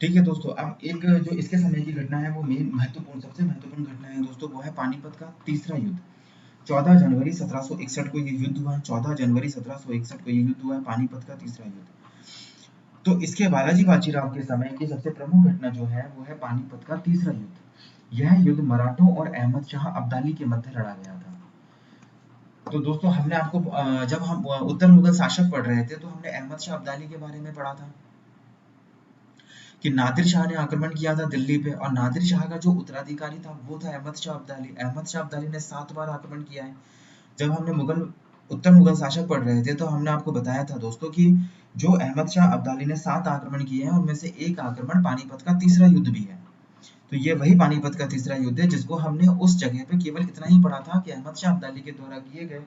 ठीक है दोस्तों, अब एक जो इसके समय की घटना है वो मेन महत्वपूर्ण, सबसे महत्वपूर्ण घटना है दोस्तों, वो है पानीपत का तीसरा युद्ध। 14 जनवरी 1761 को ये युद्ध हुआ है। 14 जनवरी 1761 को ये युद्ध हुआ है, पानीपत का तीसरा युद्ध। तो इसके बालाजी बाजीराव के समय की सबसे प्रमुख घटना जो है वो है पानीपत का तीसरा युद्ध। यह युद्ध मराठों और अहमद शाह अब्दाली के मध्य लड़ा गया था। तो दोस्तों हमने आपको जब हम उत्तर मुगल शासक पढ़ रहे थे तो हमने अहमद शाह अब्दाली के बारे में पढ़ा था कि नादिर शाह ने आक्रमण किया था दिल्ली पे, और नादिर शाह का जो उत्तराधिकारी था वो था अहमद शाह अब्दाली। अहमद शाह अब्दाली ने 7 बार आक्रमण किया है। जब हमने उत्तर मुगल शासक पढ़ रहे थे तो हमने आपको बताया था दोस्तों कि जो अहमद शाह अब्दाली ने 7 आक्रमण किए हैं उनमें से एक आक्रमण पानीपत का तीसरा युद्ध भी है। तो ये वही पानीपत का तीसरा युद्ध है जिसको हमने उस जगह पे केवल इतना ही पढ़ा था कि अहमद शाह अब्दाली के द्वारा किए गए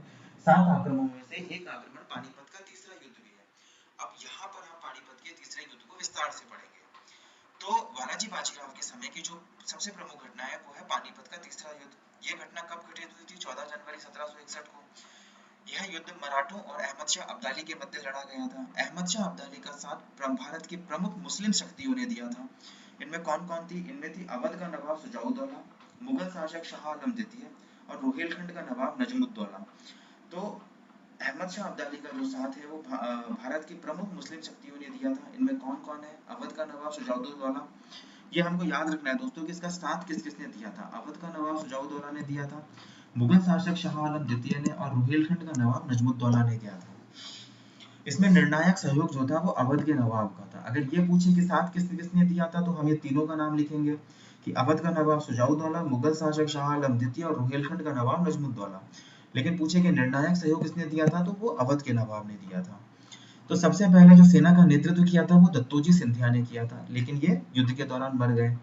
7 आक्रमणों में से एक आक्रमण पानीपत का तीसरा युद्ध भी है। अब यहाँ पर हम पानीपत के तीसरे युद्ध को विस्तार से पढ़ेंगे। तो बालाजी बाजीराव के समय की जो सबसे प्रमुख घटना है वो है पानीपत का तीसरा युद्ध। ये घटना कब घटित हुई थी? 14 जनवरी 1761 को। यह युद्ध मराठों और अहमद शाह अब्दाली के मध्य लड़ा गया था। अहमद शाह अब्दाली का साथ भारत की प्रमुख मुस्लिम शक्तियों ने दिया था। इनमें कौन कौन थी? इनमें थी अवध का नवाब सुजाउद्दौला, मुगल शासक शाह आलम द्वितीय और रोहिलखंड का नवाब नजमुद्दौला। तो अहमद शाह अब्दाली का जो साथ है वो भारत की प्रमुख मुस्लिम शक्तियों ने दिया था। इनमें कौन कौन है? अवध का नवाब सुजाउद्दौला, ये हमको याद रखना है दोस्तों कि इसका साथ किस किसने दिया था। अवध का नवाब सुजाउद्दौला ने दिया था, मुगल शासक शाह आलम द्वितीय ने और रोहिलखंड का नवाब नजमुद्दौला ने दिया था। इसमें निर्णायक सहयोग जो था वो अवध के नवाब का था। अगर ये पूछे कि साथ किसने दिया था तो हम ये तीनों का नाम लिखेंगे कि अवध का नवाब सुजाउद्दौला, मुगल शासक शाह आलम द्वितीय और रोहिलखंड का नवाब नजमुद्दौला। लेकिन पूछे कि निर्णायक सहयोग किसने दिया था तो वो अवध के नवाब ने दिया था। तो सबसे पहले जो सेना का नेतृत्व किया था वो दत्तोजी सिंधिया ने किया था, लेकिन ये युद्ध के दौरान मर गए।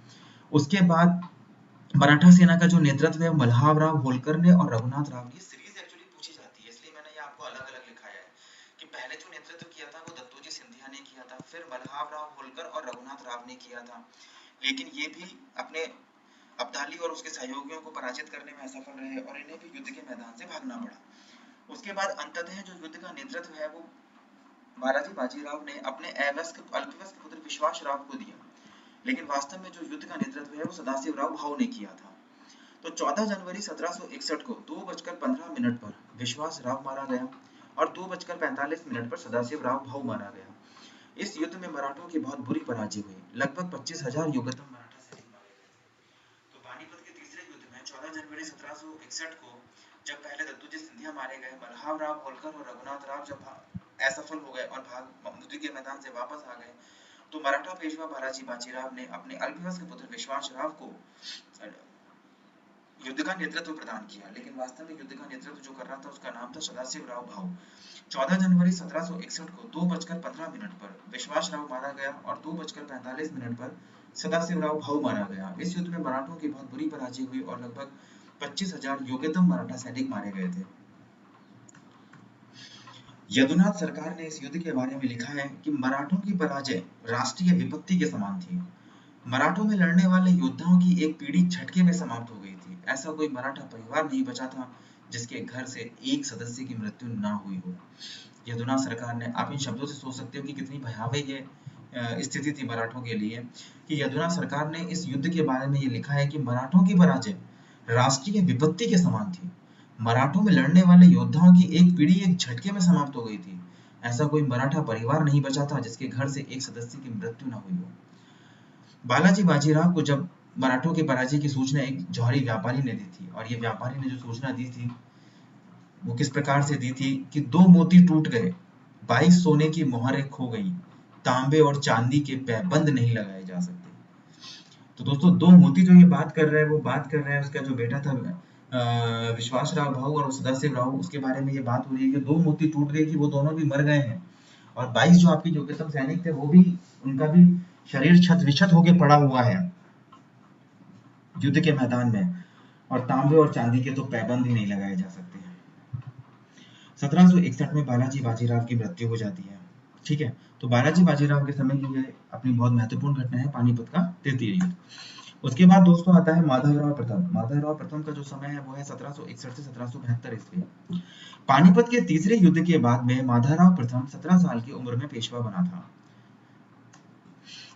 उसके बाद मराठा सेना का जो नेतृत्व है मल्हारराव होलकर ने और रघुनाथ राव ने। सीरीज एक्चुअली पूछी जाती है इसलिए मैंने ये आपको अलग अलग लिखाया है कि पहले जो नेतृत्व किया था वो दत्तोजी सिंधिया ने किया था, फिर मल्हारराव होलकर और रघुनाथ राव ने किया था, लेकिन ये भी अपने अब्दाली और उसके सहयोगियों को पराजित करने में असफल रहे और इन्हें भी युद्ध के मैदान से भागना पड़ा। उसके बाद अंततः जो युद्ध का नेतृत्व है वो बालाजी बाजीराव ने अपने अल्पवयस्क पुत्र विश्वास राव को दिया, लेकिन वास्तव में जो युद्ध का नेतृत्व है वो सदाशिव राव भाऊ ने किया था। तो 14 जनवरी 1761 को 2:15 पर विश्वास राव मारा गया और 2:45 पर सदाशिव राव भाऊ मारा गया। इस युद्ध में मराठों की बहुत बुरी पराजय हुई, लगभग 25,000 योगदान मराठा सैनिक मारे गए। तो पानीपत के तीसरे युद्ध में 14 जनवरी 1761 को जब पहले दत्तोजी सिंधिया मारे गए, मल्हारराव होलकर और रघुनाथ राव जब असफल हो गए और युद्ध के मैदान से वापस आ गए, तो मराठा पेशवा बालाजी बाजीराव ने अपने अल्पवयस्क पुत्र विश्वास राव को युद्ध का नेतृत्व प्रदान किया, लेकिन वास्तव में युद्ध का नेतृत्व जो कर रहा था उसका नाम था सदाशिव राव भाऊ। 14 जनवरी 1761 को 2:15 पर विश्वास राव मारा गया और 2:45 पर सदाशिव राव भाऊ मारा गया। इस युद्ध में मराठों की बहुत बुरी पराजय हुई और लगभग 25,000 योग्यतम मराठा सैनिक मारे गए थे। यदुनाथ सरकार ने इस युद्ध के बारे में लिखा है कि मराठों की पराजय राष्ट्रीय विपत्ति के समान थी। मराठों में लड़ने वाले योद्धाओं की एक पीढ़ी झटके में समाप्त हो गई थी। ऐसा कोई मराठा परिवार नहीं बचा था जिसके घर से एक सदस्य की मृत्यु ना हुई हो। यदुना सरकार ने, आप इन शब्दों से सोच सकते हो कि कितनी भयावह ये स्थिति थी मराठों के लिए, कि यदुना सरकार ने इस युद्ध के बारे में ये लिखा है कि मराठों की पराजय राष्ट्रीय विपत्ति के समान थी। मराठों में लड़ने वाले योद्धाओं की एक पीढ़ी एक झटके में समाप्त हो गई थी। ऐसा कोई मराठा परिवार नहीं बचा था जिसके घर से एक सदस्य की मृत्यु न हुई हो। बालाजी बाजीराव को जब मराठों की पराजय की सूचना एक जौहरी व्यापारी ने दी थी, और ये व्यापारी ने जो सूचना दी थी वो किस प्रकार से दी थी कि 2 मोती टूट गए, 22 सोने की मोहरें खो गई, तांबे और चांदी के पैबंद नहीं लगाए जा सकते। तो दोस्तों 2 मोती जो ये बात कर रहा है, वो बात कर रहा है उसका जो बेटा था विश्वास राव भाऊ और सदाशिव राव, उसके बारे में ये बात हो रही है कि 2 मोती टूट गई कि वो दोनों भी मर गए हैं, और 22 जो आपके योग्यतम सैनिक थे वो भी, उनका भी शरीर छत विक्षत होके पड़ा हुआ है युद्ध के मैदान में, और तांबे और चांदी के तो पैबंद ही नहीं लगाए जा सकते हैं। 1761 में बालाजी बाजीराव की मृत्यु हो जाती है। ठीक है, तो बालाजी बाजीराव के समय की ये अपनी बहुत महत्वपूर्ण घटना है, पानीपत का तृतीय युद्ध। उसके बाद दोस्तों आता है माधवराव प्रथम। माधवराव प्रथम का जो समय है वो है 1761 से 1772 ईस्वी। पानीपत के तीसरे युद्ध के बाद में माधवराव प्रथम 17 साल की उम्र में पेशवा बना था।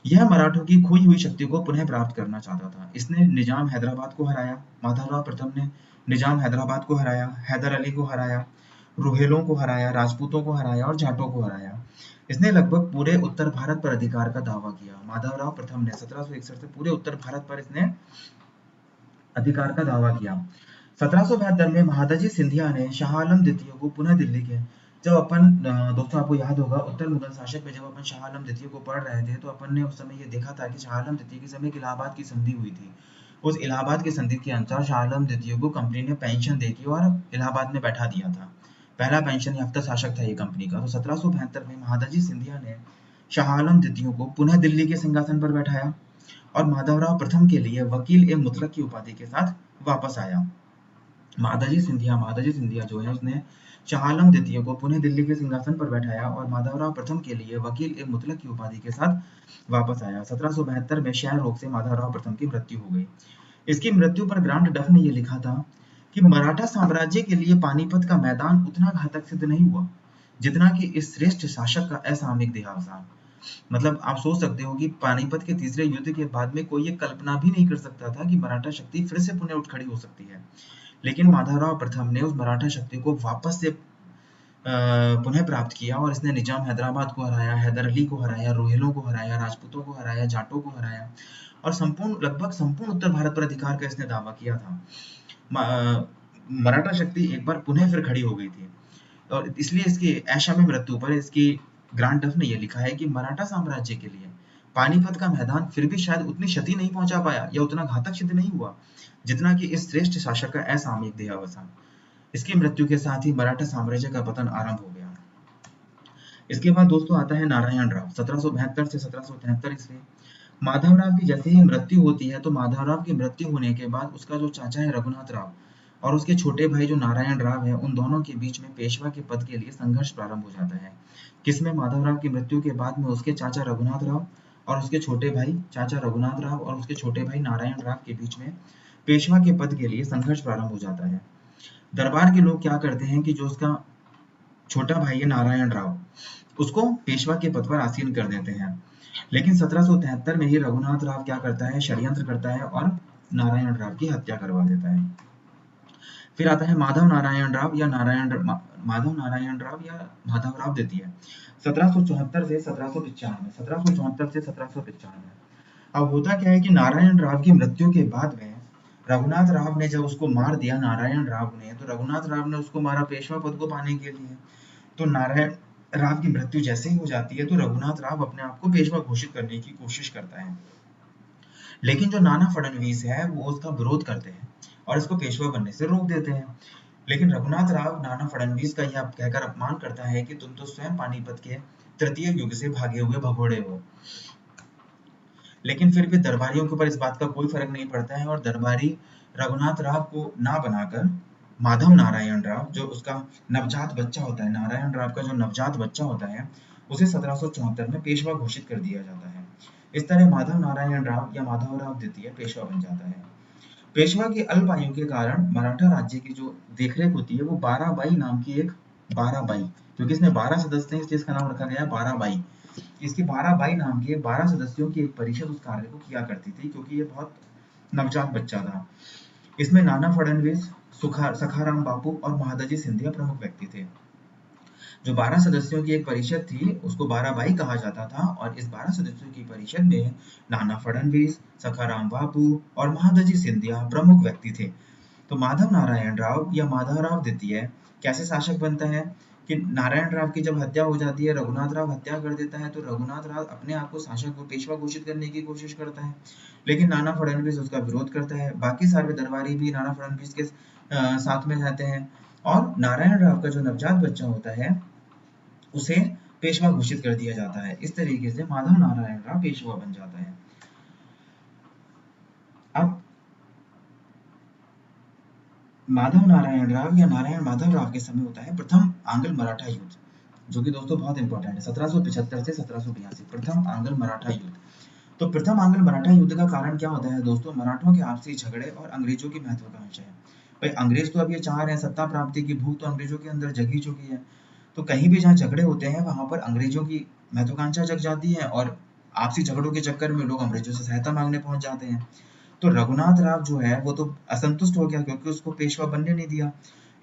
यह मराठों की खोई हुई शक्ति को पुनः प्राप्त करना चाहता था। इसने निजाम हैदराबाद को हराया। माधवराव प्रथम ने निजाम हैदराबाद को हराया, हैदर अली को हराया, रोहेलों को हराया, राजपूतों को हराया और जाटों को हराया। इसने लगभग पूरे उत्तर भारत पर अधिकार का दावा किया। माधवराव प्रथम ने 1761 से पूरे उत्तर भारत पर इसने अधिकार का दावा किया। 1772 में महादजी सिंधिया ने शाह आलम द्वितीय को पुनः दिल्ली के, जब अपन दोस्तों आपको याद होगा उत्तर मुगल शासक में जब अपन शाह आलम द्वितीय को पढ़ रहे थे, तो अपन ने उस समय ये देखा था कि शाह आलम द्वितीय के समय इलाहाबाद की संधि हुई थी। उस इलाहाबाद की संधि के अनुसार शाह आलम द्वितीय को कंपनी ने पेंशन देके और इलाहाबाद में बैठा दिया था। पहला पेंशन याफ्ता शासक था ये कंपनी का। तो 1772 में महादजी सिंधिया ने शाह आलम द्वितीय को पुनः दिल्ली के सिंहासन पर बैठाया और माधवराव प्रथम के लिए वकील ए मुतलक की उपाधि के साथ वापस आया। महादजी सिंधिया जो है उसने शाह आलम द्वितीय को पुनः दिल्ली के सिंहासन पर बैठाया और माधवराव प्रथम के लिए वकील ए मुतलक की उपाधि के साथ वापस आया। 1772 में क्षय रोग से माधवराव प्रथम की मृत्यु हो गई। इसकी मृत्यु पर ग्रांट डफ ने यह लिखा था कि मराठा साम्राज्य के लिए पानीपत का मैदान उतना घातक सिद्ध नहीं हुआ जितना कि इस श्रेष्ठ शासक का असामयिक देहावसान। मतलब आप सोच सकते हो कि पानीपत के तीसरे युद्ध के बाद में कोई ये कल्पना भी नहीं कर सकता था कि मराठा शक्ति फिर से पुनः उठ खड़ी हो सकती है, लेकिन माधवराव प्रथम ने उस मराठा शक्ति को वापस से पुनः प्राप्त किया और इसने निजाम हैदराबाद को हराया, हैदर अली को हराया, रोहिलों को हराया, राजपूतों को हराया, जाटों को हराया और लगभग संपूर्ण उत्तर भारत पर अधिकार का इसने दावा किया था। मराठा शक्ति एक बार पुनः फिर खड़ी हो गई थी और इसलिए इसकी असामयिक मृत्यु पर इसकी ग्रांट डफ ने यह लिखा है कि मराठा साम्राज्य के लिए पानीपत का मैदान फिर भी शायद उतनी क्षति नहीं पहुंचा पाया या उतना घातक सिद्ध नहीं हुआ जितना कि इस श्रेष्ठ शासक का असामयिक देहावसान। इसकी मृत्यु के साथ ही मराठा साम्राज्य का पतन आरंभ हो गया। इसके बाद दोस्तों आता है नारायण राव 1772 से 1773 ईस्वी। माधवराव की जैसे ही मृत्यु होती है तो माधवराव की मृत्यु होने के बाद उसका जो चाचा है रघुनाथ राव और उसके छोटे भाई जो नारायण राव है, उन दोनों के बीच में पेशवा के पद के लिए संघर्ष प्रारंभ हो जाता है। किसमें? माधवराव की मृत्यु के बाद में उसके चाचा रघुनाथ राव और उसके छोटे भाई चाचा रघुनाथ राव और उसके छोटे भाई नारायण राव के बीच में पेशवा के पद के लिए संघर्ष प्रारंभ हो जाता है। दरबार के लोग क्या करते हैं कि जो उसका छोटा भाई है नारायण राव, उसको पेशवा के पद पर आसीन कर देते हैं, लेकिन 1773 में ही रघुनाथ राव क्या करता है, षड्यंत्र करता है और नारायण राव की हत्या करवा देता है। फिर आता है माधव नारायण राव या माधव राव द्वितीय 1774 से 1795। अब होता क्या है कि नारायण राव की मृत्यु के बाद में रघुनाथ राव ने जब उसको मार दिया नारायण राव ने, तो रघुनाथ राव ने उसको मारा पेशवा पद को पाने के लिए। तो नारायण राव की मृत्यु जैसे ही हो जाती है तो रघुनाथ राव अपने आप को पेशवा घोषित करने की कोशिश करता है, लेकिन जो नाना फडणवीस है वो उसका विरोध करते हैं और इसको पेशवा बनने से रोक देते हैं। लेकिन रघुनाथ राव नाना फडणवीस का यह कहकर अपमान करता है कि तुम तो स्वयं पानीपत के तृतीय युग से भागे हुए भगोड़े हो। लेकिन फिर भी दरबारियों के ऊपर इस बात का कोई फर्क नहीं पड़ता है और दरबारी रघुनाथ राव को ना बनाकर माधव नारायण राव, जो उसका नवजात बच्चा होता है, नारायण राव का जो नवजात बच्चा होता है, उसे 1774 में पेशवा घोषित कर दिया जाता है। इस तरह माधव नारायण राव या माधव राव द्वितीय पेशवा बन जाता है। पेशवा की अल्प आयु के कारण मराठा राज्य की जो देखरेख होती है वो 12 बाई नाम की एक 12 बाई, क्योंकि इसमें 12 सदस्य हैं इसलिए इसका नाम रखा गया 12 बाई। इसकी 12 बाई नाम की 12 सदस्यों की एक परिषद उस कार्य को किया करती थी, क्योंकि ये बहुत नवजात बच्चा था। इसमें नाना फडणवीस, सखाराम बापू और महादजी सिंधिया प्रमुख व्यक्ति थे। जो 12 सदस्यों की एक परिषद थी उसको 12 बाई कहा जाता था, और इस 12 सदस्यों की परिषद में नाना फडणवीस, सखाराम बापू और महादजी सिंधिया प्रमुख व्यक्ति थे। तो माधव नारायण राव या माधवराव द्वितीय कैसे शासक बनता है कि नारायण राव की जब हत्या हो जाती है, रघुनाथ राव हत्या कर देता है, तो रघुनाथ राव अपने आप को शासक व पेशवा घोषित करने की कोशिश करता है, लेकिन नाना फडणवीस उसका विरोध करता है। बाकी सारे दरबारी भी नाना फडणवीस के साथ में रहते हैं, और नारायण राव का जो नवजात बच्चा होता है उसे पेशवा घोषित कर दिया जाता है। इस तरीके से माधव नारायण राव पेशवा बन जाता है। अब माधव नारायण राव या नारायण माधव राव के समय होता है प्रथम आंग्ल मराठा युद्ध, जो कि दोस्तों बहुत इंपॉर्टेंट है, 1775 से 1782 प्रथम आंग्ल मराठा युद्ध। तो प्रथम आंग्ल मराठा युद्ध का कारण क्या होता है दोस्तों? मराठों के आपसी झगड़े और अंग्रेजों की महत्वाकांक्षा है। भाई अंग्रेज तो अब ये चाह रहे हैं, सत्ता प्राप्ति की भूख तो अंग्रेजों के अंदर जगी चुकी है, तो कहीं भी जहाँ झगड़े होते हैं वहां पर अंग्रेजों की महत्वाकांक्षा जग जाती है, और आपसी झगड़ों के चक्कर में लोग अंग्रेजों से सहायता मांगने पहुंच जाते हैं। तो रघुनाथ राव जो है वो तो असंतुष्ट हो गया, क्योंकि उसको पेशवा बनने नहीं दिया,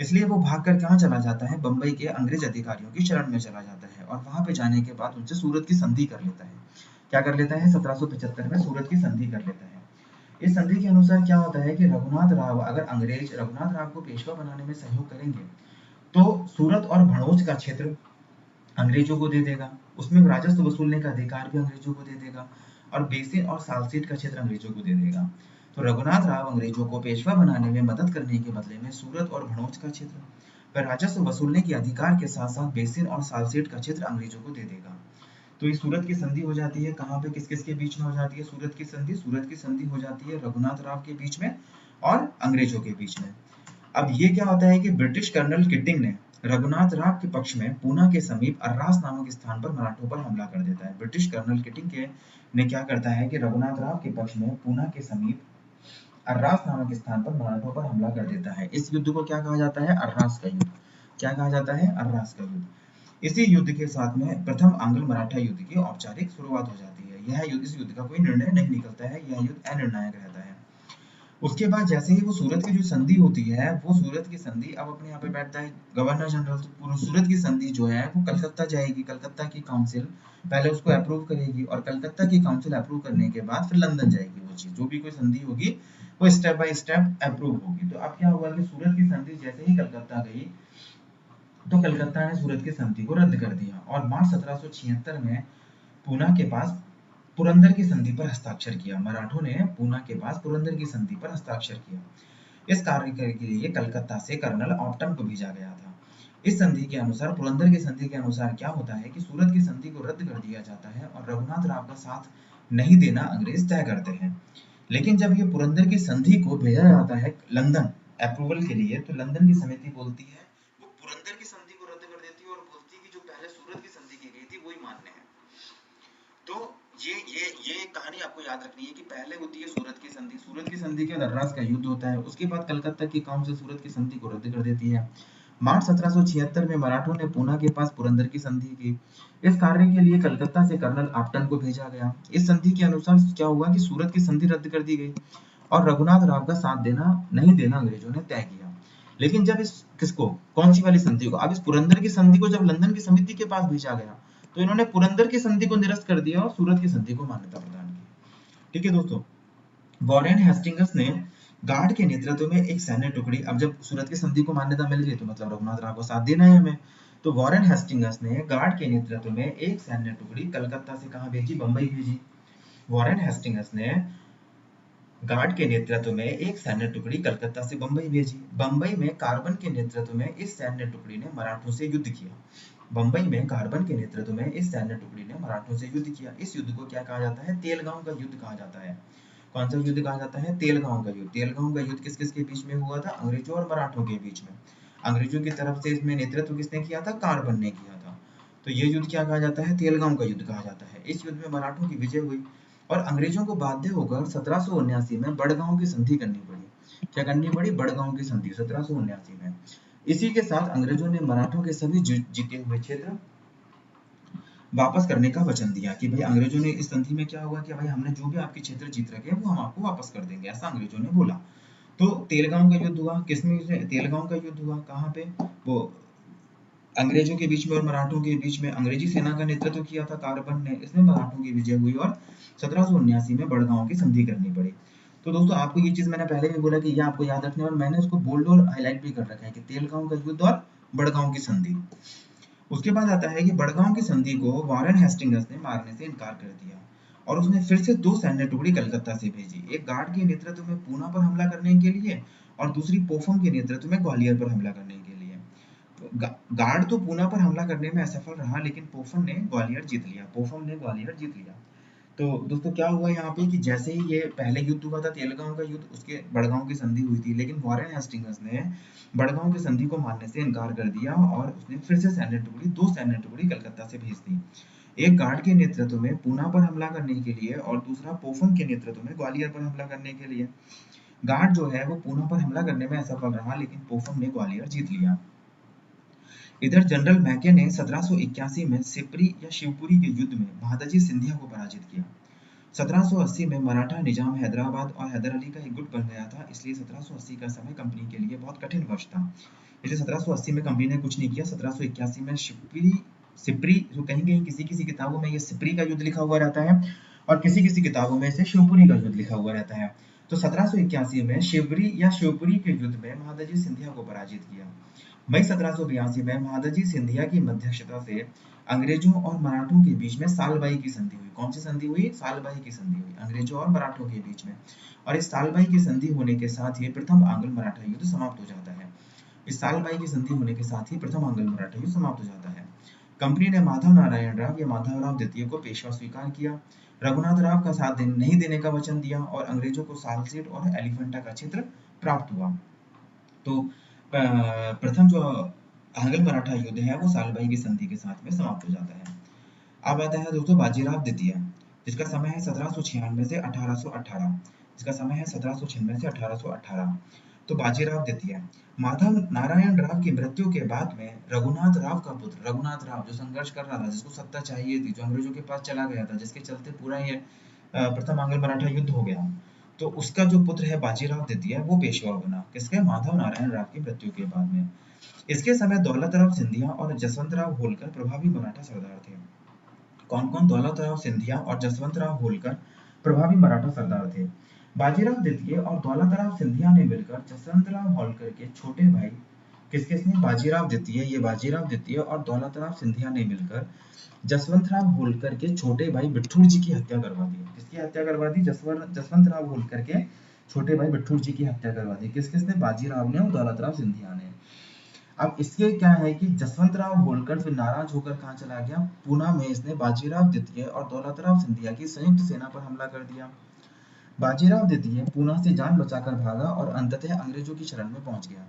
इसलिए वो भागकर कहाँ चला जाता है? बंबई के अंग्रेज अधिकारियों की शरण में चला जाता है, और वहां पे जाने के बाद उनसे सूरत की संधि कर लेता है। क्या कर लेता है? 1775 में सूरत की संधि कर लेता है। इस संधि के अनुसार क्या होता है कि रघुनाथ राव, अगर अंग्रेज रघुनाथ राव को पेशवा बनाने में सहयोग करेंगे तो सूरत और भड़ोच का क्षेत्र अंग्रेजों को दे देगा, उसमें राजस्व वसूलने का अधिकार भी अंग्रेजों को दे देगा, और बेसिन और सालसीट का क्षेत्र अंग्रेजों को दे देगा। तो रघुनाथ राव अंग्रेजों को पेशवा बनाने में मदद करने के बदले में सूरत और भड़ोच का क्षेत्र पर राजस्व वसूलने के अधिकार के साथ साथ बेसिन और सालसीट का क्षेत्र अंग्रेजों को दे देगा। तो ये सूरत की संधि हो जाती है कहाँ पे, किस किस के बीच में हो जाती है सूरत की संधि? सूरत की संधि हो जाती है रघुनाथ राव के बीच में और अंग्रेजों के बीच में। अब ये क्या होता है कि ब्रिटिश कर्नल किटिंग ने रघुनाथ राव के पक्ष में पूना के समीप अर्रास नामक स्थान पर मराठों पर हमला कर देता है। ब्रिटिश कर्नल किटिंग के ने क्या करता है कि रघुनाथ राव के पक्ष में पूना के समीप अर्रास नामक स्थान पर मराठों पर हमला कर देता है। इस युद्ध को क्या कहा जाता है? अर्रास का युद्ध। क्या कहा जाता है? अर्रास का युद्ध। इसी युद्ध के साथ में प्रथम आंग्ल मराठा युद्ध की औपचारिक शुरुआत हो जाती है। यह युद्ध, इस युद्ध का कोई निर्णय नहीं निकलता है, यह युद्ध अनिर्णायक रहता है। उसके बाद जैसे ही वो सूरत की जो संधि होती है, वो सूरत की संधि अब अपने यहाँ पे बैठता है गवर्नर जनरल, तो पूरी सूरत की संधि जो है वो कलकत्ता जाएगी। कलकत्ता की काउंसिल पहले उसको अप्रूव करेगी, और कलकत्ता की काउंसिल अप्रूव करने के बाद फिर लंदन जाएगी। वो चीज, जो भी कोई संधि होगी वो स्टेप बाय स्टेप अप्रूव होगी। तो अब क्या हुआ कि सूरत की संधि जैसे ही कलकत्ता गई, तो कलकत्ता ने सूरत की संधि को रद्द कर दिया, और मार्च 1776 में पूना के पास पुरंदर की संधि पर हस्ताक्षर किया। मराठों ने पूना के पास पुरंदर की संधि पर हस्ताक्षर किया। इस कार्य के लिए कलकत्ता से कर्नल ऑप्टन को भेजा गया था। इस संधि के अनुसार, पुरंदर की संधि के अनुसार क्या होता है कि सूरत की संधि को रद्द कर दिया जाता है, और रघुनाथ राव का साथ नहीं देना अंग्रेज तय करते हैं। लेकिन जब ये पुरंदर की संधि को भेजा जाता है लंदन अप्रूवल के लिए, तो लंदन की समिति बोलती है, वो पुरंदर की संधि को रद्द कर देती है और बोलती है कि जो पहले सूरत की संधि की गई थी वही मान्य है। तो ये कहानी आपको याद रखनी है कि पहले होती है सूरत की संधि, सूरत की संधि के बाद अर्रास का युद्ध होता है, उसके बाद कलकत्ता की काउंसिल सूरत की संधि को रद्द कर देती है। मार्च 1776 में मराठों ने पूना के पास पुरंदर की संधि की। इस कार्य के लिए कलकत्ता से कर्नल ऑप्टन को भेजा गया। इस संधि के अनुसार क्या हुआ कि सूरत की संधि रद्द कर दी गई, और रघुनाथ राव का साथ देना नहीं देना अंग्रेजों ने तय किया। लेकिन जब इस किसको, कौन सी वाली संधि को, अब इस पुरंदर की संधि को जब लंदन की समिति के पास भेजा गया, तो इन्होंने पुरंदर की संधि को निरस्त कर दिया और सूरत की संधि को मान्यता प्रदान की। ठीक है दोस्तों, वॉरेन हेस्टिंग्स ने गार्ड के नेतृत्व में एक सैन्य टुकड़ी, अब जब सूरत की संधि को मान्यता मिल गई तो मतलब रघुनाथ राव को साथ देना है हमें, तो वॉरेन हेस्टिंग्स ने गार्ड के नेतृत्व में एक सैन्य टुकड़ी कलकत्ता से कहाँ भेजी? बंबई भेजी। वॉरेन हेस्टिंग्स ने गार्ड के नेतृत्व में एक सैन्य टुकड़ी कलकत्ता से बंबई भेजी। बंबई में कार्बन के नेतृत्व में इस सैन्य टुकड़ी ने मराठों से युद्ध किया। बंबई में कार्बन के नेतृत्व में इस सैन्य टुकड़ी ने मराठों से युद्ध किया। इस युद्ध को क्या कहा जाता है? तेलगांव का युद्ध कहा जाता है। कौन सा युद्ध कहा जाता है? तेलगांव का युद्ध। तेलगांव का युद्ध किस किस के बीच में हुआ था? अंग्रेजों और मराठों के बीच में। अंग्रेजों की तरफ से इसमें नेतृत्व किसने किया था? कार्बन ने किया था। तो ये युद्ध क्या कहा जाता है? तेलगांव का युद्ध कहा जाता है। इस युद्ध में मराठों की विजय हुई, और अंग्रेजों को बाध्य होकर 1779 में बड़गांव की संधि करनी पड़ी। क्या करनी पड़ी? बड़गांव की संधि 1779 में। इसी के साथ अंग्रेजों ने मराठों के सभी जीते हुए क्षेत्र वापस करने का वचन दिया कि भाई अंग्रेजों ने इस संधि में क्या हुआ कि भाई हमने जो भी आपके क्षेत्र जीत रखे हैं वो हम आपको वापस कर देंगे, ऐसा अंग्रेजों ने बोला। तो तेलगांव का युद्ध हुआ, किसमें? तेलगांव का युद्ध हुआ कहाँ पे? वो अंग्रेजों के बीच में और मराठों के बीच में। अंग्रेजी सेना का नेतृत्व किया था कार्बन ने, इसमें मराठों की विजय हुई और 1779 में बड़गांव की संधि करनी पड़ी। तो दोस्तों आपको ये चीज मैंने पहले भी बोला कि ये आपको याद रखने, और मैंने इसको बोल्ड और हाईलाइट भी कर रखा है कि तेलगांव का युद्ध और बड़गांव की संधि। उसके बाद आता है कि बड़गांव की संधि को वारेन हेस्टिंग्स ने मारने से इनकार कर दिया और उसने फिर से 2 सैन्य टुकड़ी कलकत्ता से भेजी, एक गार्ड के नेतृत्व में पूना पर हमला करने के लिए और दूसरी पोफम के नेतृत्व में ग्वालियर पर हमला करने के लिए। गार्ड तो पूना पर हमला करने में असफल रहा, लेकिन पोफम ने ग्वालियर जीत लिया। तो दोस्तों क्या हुआ यहाँ पे कि जैसे ही ये पहले युद्ध हुआ था तेलगांव का युद्ध, उसके बड़गांव की संधि हुई थी, लेकिन वारेन हेस्टिंग्स ने बड़गांव की संधि को मानने से इनकार कर दिया और उसने फिर से दो सैन्य टुकड़ी कलकत्ता से भेज दी, एक गार्ड के नेतृत्व में पूना पर हमला करने के लिए और दूसरा पोफम के नेतृत्व में ग्वालियर पर हमला करने के लिए। गार्ड जो है वो पूना पर हमला करने में असफल रहा, लेकिन पोफम ने ग्वालियर जीत लिया। इधर जनरल मैके ने 1781 में सिपरी या शिवपुरी के युद्ध में महादजी सिंधिया को पराजित किया। 1780 में मराठा निजाम हैदराबाद और हैदर अली का एक गुट बन गया था, इसलिए 1780 का समय कंपनी के लिए बहुत कठिन वर्ष था। इसलिए 1780 में कंपनी ने कुछ नहीं किया। 1781 में सिपरी जो कहीं किसी किसी किताबों में ये सिपरी का युद्ध लिखा हुआ रहता है और किसी किसी किताबों में इसे शिवपुरी का युद्ध लिखा हुआ रहता है। तो 1781 में शिवरी या शिवपुरी के युद्ध में महादजी सिंधिया को पराजित किया। मई 1782 में महादजी सिंधिया की मध्यस्थता से अंग्रेजों और मराठों के बीच में सालबाई की संधि हुई। कौन सी संधि हुई? सालबाई की संधि हुई, अंग्रेजों और मराठों के बीच में। और इस सालबाई की संधि होने के साथ ही प्रथम आंग्ल मराठा युद्ध समाप्त हो जाता है। इस सालबाई की संधि होने के साथ ही प्रथम आंग्ल मराठा युद्ध समाप्त हो जाता है। कंपनी ने माधव नारायण राव या माधवराव द्वितीय को पेशवा स्वीकार किया, रघुनाथ राव का साथ नहीं देने का वचन दिया और अंग्रेजों को सालसेट और एलिफेंटा का क्षेत्र प्राप्त हुआ। तो प्रथम जो आंग्ल मराठा युद्ध है वो सालबाई की संधि के साथ में समाप्त हो जाता है। अब आता है दोस्तों बाजीराव द्वितीय, जिसका समय है 1796 से 1818, जिसका समय है 1796 से 1818। तो बाजीराव द्वितीय माधव नारायण राव की मृत्यु के बाद में रघुनाथ राव का पुत्र, रघुनाथ राव जो संघर्ष कर रहा था, जिसको सत्ता चाहिए थी, जो अंग्रेजों के पास चला गया था, जिसके चलते पूरा ये प्रथम आंग्ल मराठा युद्ध हो गया, तो उसका जो पुत्र है बाजीराव द्वितीय वो पेशवा बना। किसके? माधव नारायण राव की मृत्यु के बाद में। इसके समय दौलत राव सिंधिया और जसवंत राव होलकर प्रभावी मराठा सरदार थे। कौन कौन? दौलत राव सिंधिया और जसवंत राव होलकर प्रभावी मराठा सरदार थे। बाजीराव द्वितीय और दौलत राव सिंधिया ने मिलकर जसवंत राव होलकर के छोटे भाई, किसने? बाजीराव द्वितीय, ये बाजीराव द्वितीय और दौलत राव सिंधिया ने मिलकर जसवंत राव होलकर के छोटे भाई बिट्ठूर जी की हत्या करवा दी। किसकी हत्या करवा दी? जसवंत राव होलकर के छोटे भाई बिट्ठूर जी की हत्या करवा दी। किसने? बाजीराव ने और दौलत राव सिंधिया ने। अब इसके क्या है कि जसवंत राव होलकर फिर नाराज होकर कहाँ चला गया? पूना में इसने बाजीराव द्वितीय और दौलत राव सिंधिया की संयुक्त सेना पर हमला कर दिया। बाजीराव द्वितीय पूना से जान बचाकर भागा और अंततः अंग्रेजों की शरण में पहुंच गया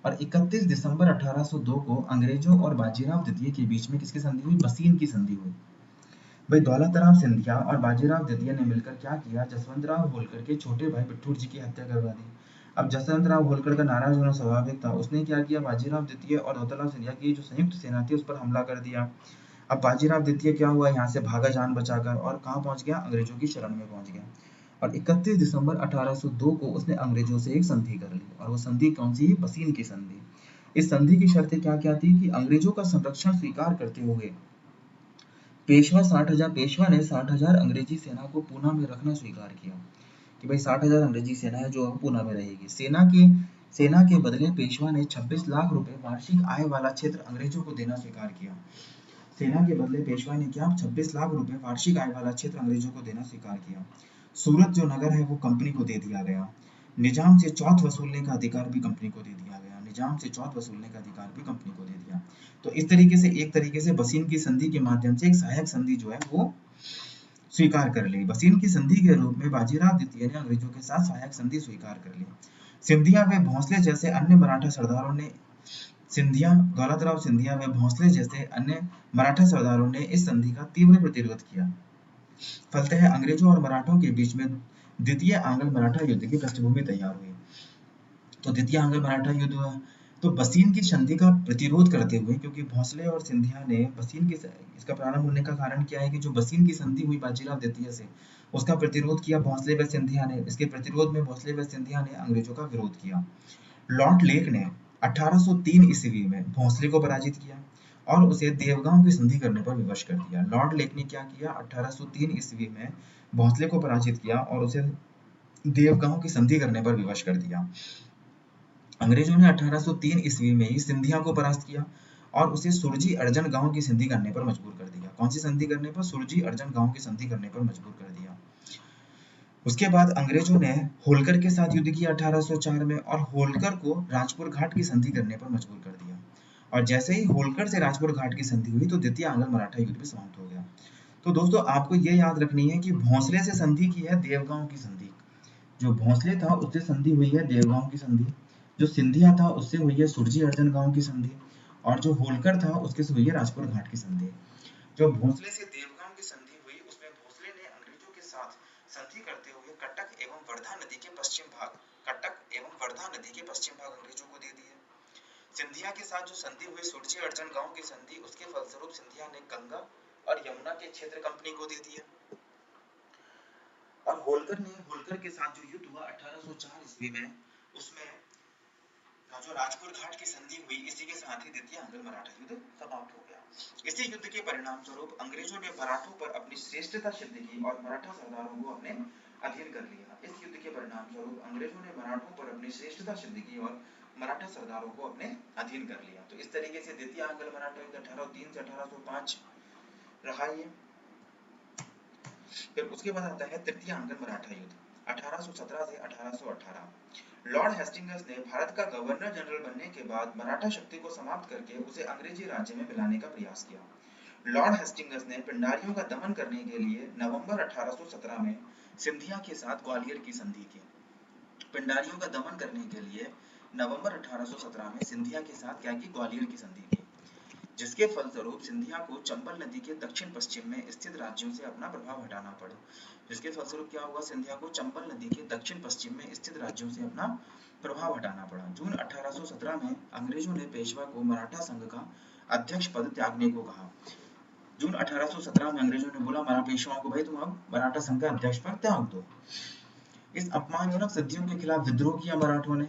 और 31 दिसंबर 1802 को अंग्रेजों और बाजीराव द्वितीय के बीच में किसकी संधि हुई? बसीन की संधि हुई। भाई दौलत राव सिंधिया और बाजीराव द्वितीय ने मिलकर क्या किया? जसवंत राव होलकर के छोटे भाई बिट्ठूर जी की हत्या करवा दी। अब जसवंत राव होलकर का नाराज होना स्वाभाविक था, उसने क्या किया? बाजीराव द्वितीय और दौलत राव सिंधिया की जो संयुक्त सेना थी उस पर हमला कर दिया। अब बाजीराव द्वितीय क्या हुआ? यहाँ से भागा जान बचाकर और कहाँ पहुंच गया? अंग्रेजों की शरण में पहुंच गया और 31 दिसंबर 1802 को उसने अंग्रेजों से एक संधि कर ली और वो संधि कौन सी? बसीन की संधि। इस संधि की शर्तें क्या क्या थी कि अंग्रेजों का संरक्षण स्वीकार करते हुए पेशवा ने 60,000 अंग्रेजी सेना को पूना में रखना स्वीकार किया कि भाई 60,000 अंग्रेजी सेना है जो पूना में रहेगी। सेना के बदले पेशवा ने 26 लाख रुपए वार्षिक आय वाला क्षेत्र अंग्रेजों को देना स्वीकार किया। सेना के बदले पेशवा ने क्या? 26 लाख रुपए वार्षिक आय वाला क्षेत्र अंग्रेजों को देना स्वीकार किया। सूरत जो नगर है वो कंपनी को दे दिया गया। निजाम से चौथ वसूलने का अधिकार भी कंपनी को दे दिया गया। निजाम से चौथ वसूलने का अधिकार भी कंपनी को दे दिया। तो इस तरीके से एक तरीके से बसीन की संधि के माध्यम से एक सहायक संधि जो है वो स्वीकार कर ली। बसीन की संधि के रूप में बाजीराव द्वितीय ने अंग्रेजों के साथ सहायक संधि स्वीकार कर ली। सिंधिया व भोंसले जैसे अन्य मराठा सरदारों ने दौलत राव सिंधिया व भोंसले जैसे अन्य मराठा सरदारों ने इस संधि का तीव्र प्रतिरोध किया। फलतः अंग्रेजों और मराठों के बीच में द्वितीय आंग्ल मराठा युद्ध की पृष्ठभूमि तैयार हुई। तो द्वितीय आंग्ल मराठा युद्ध हुआ। तो बसीन की संधि का प्रतिरोध करते हुए, क्योंकि भोंसले और सिंधिया ने बसीन की, इसका प्रारंभ होने का कारण क्या है कि जो बसीन की संधि हुई बाजीराव द्वितीय से, उसका प्रतिरोध किया भोंसले व सिंधिया ने। इसके प्रतिरोध में भोंसले व सिंधिया ने अंग्रेजों का विरोध किया। लॉर्ड लेक ने 1803 ईस्वी में भोंसले को पराजित किया और उसे देवगांव की संधि करने पर विवश कर दिया। लॉर्ड लेक ने क्या किया, 1803 ईस्वी में भोंसले को पराजित किया और उसे देवगांव की संधि करने पर विवश कर दिया। अंग्रेजों ने 1803 ईस्वी में ही सिंधिया को परास्त किया और उसे सुरजी अर्जन गांव की संधि करने पर मजबूर कर दिया। कौन सी संधि करने पर? सुरजी अर्जन गांव की संधि करने पर मजबूर कर दिया। उसके बाद अंग्रेजों ने होलकर के साथ युद्ध किया 1804 में और होलकर को राजपुर घाट की संधि करने पर मजबूर कर दिया। और जैसे ही होलकर से राजपुर घाट की संधि हुई तो द्वितीय आंग्ल मराठा युद्ध भी समाप्त हो गया। तो दोस्तों आपको ये याद रखनी है कि भोंसले से संधि की है देवगांव की संधि, जो भोंसले था उससे संधि हुई है देवगांव की संधि, जो सिंधिया था उससे हुई है सुरजी अर्जन गांव की संधि, और जो होलकर था उसके से हुई है राजपुर घाट की संधि। जो भोंसले से देवगांव की संधि हुई उसमें भोंसले ने अंग्रेजों के साथ संधि करते हुए कटक एवं वर्धा नदी के पश्चिम भाग अंग्रेजों को दे दिए। सिंधिया के साथ जो संधि हुई सुरजी अर्जन गांव की संधि, उसके फलस्वरूप सिंधिया ने गंगा और यमुना के क्षेत्र कंपनी को दे दिए। और होलकर के साथ जो युद्ध हुआ 1804 ईस्वी में, उसमें जो राजपुर घाट की संधि हुई, इसी के साथ ही द्वितीय आंग्ल मराठा युद्ध समाप्त हो गया। इसी युद्ध के परिणाम स्वरूप अंग्रेजों ने मराठों पर अपनी श्रेष्ठता सिद्ध की और मराठा सरदारों को अपने अधीन कर लिया। इस युद्ध के परिणाम स्वरूप अंग्रेजों ने मराठों पर अपनी श्रेष्ठता सिद्ध की और मराठा सरदारों को अपने अधीन कर लिया। तो इस तरीके से द्वितीय आंग्ल मराठा युद्ध 1803 से 1805 रहा ये। फिर उसके बाद आता है तृतीय आंग्ल मराठा युद्ध 1817 से 1818। लॉर्ड हेस्टिंग्स ने भारत का गवर्नर जनरल बनने के बाद मराठा शक्ति को समाप्त करके उसे अंग्रेजी राज्य में मिलाने का प्रयास किया। लॉर्ड हेस्टिंग्स ने पिंडारियों का दमन करने के लिए नवंबर 1817 में सिंधिया के साथ ग्वालियर की संधि की। पिंडारियों का दमन करने के लिए नवंबर 1817 में सिंधिया के साथ क्या की, ग्वालियर की संधि की, जिसके फलस्वरूप सिंधिया को चंबल नदी के दक्षिण पश्चिम में स्थित राज्यों से अपना प्रभाव हटाना पड़ा। जिसके फलस्वरूप क्या हुआ, सिंधिया को चंबल नदी के दक्षिण पश्चिम में स्थित राज्यों से अपना प्रभाव हटाना पड़ा। जून 1817 में अंग्रेजों ने पेशवा को मराठा संघ का अध्यक्ष पद त्यागने को कहा। जून 1817 में अंग्रेजों ने बोला मराठा पेशवाओं को, भाई तुम अब मराठा संघ का अध्यक्ष पद त्याग दो। इस अपमानजनक सिद्धियों के खिलाफ विद्रोह किया मराठों ने,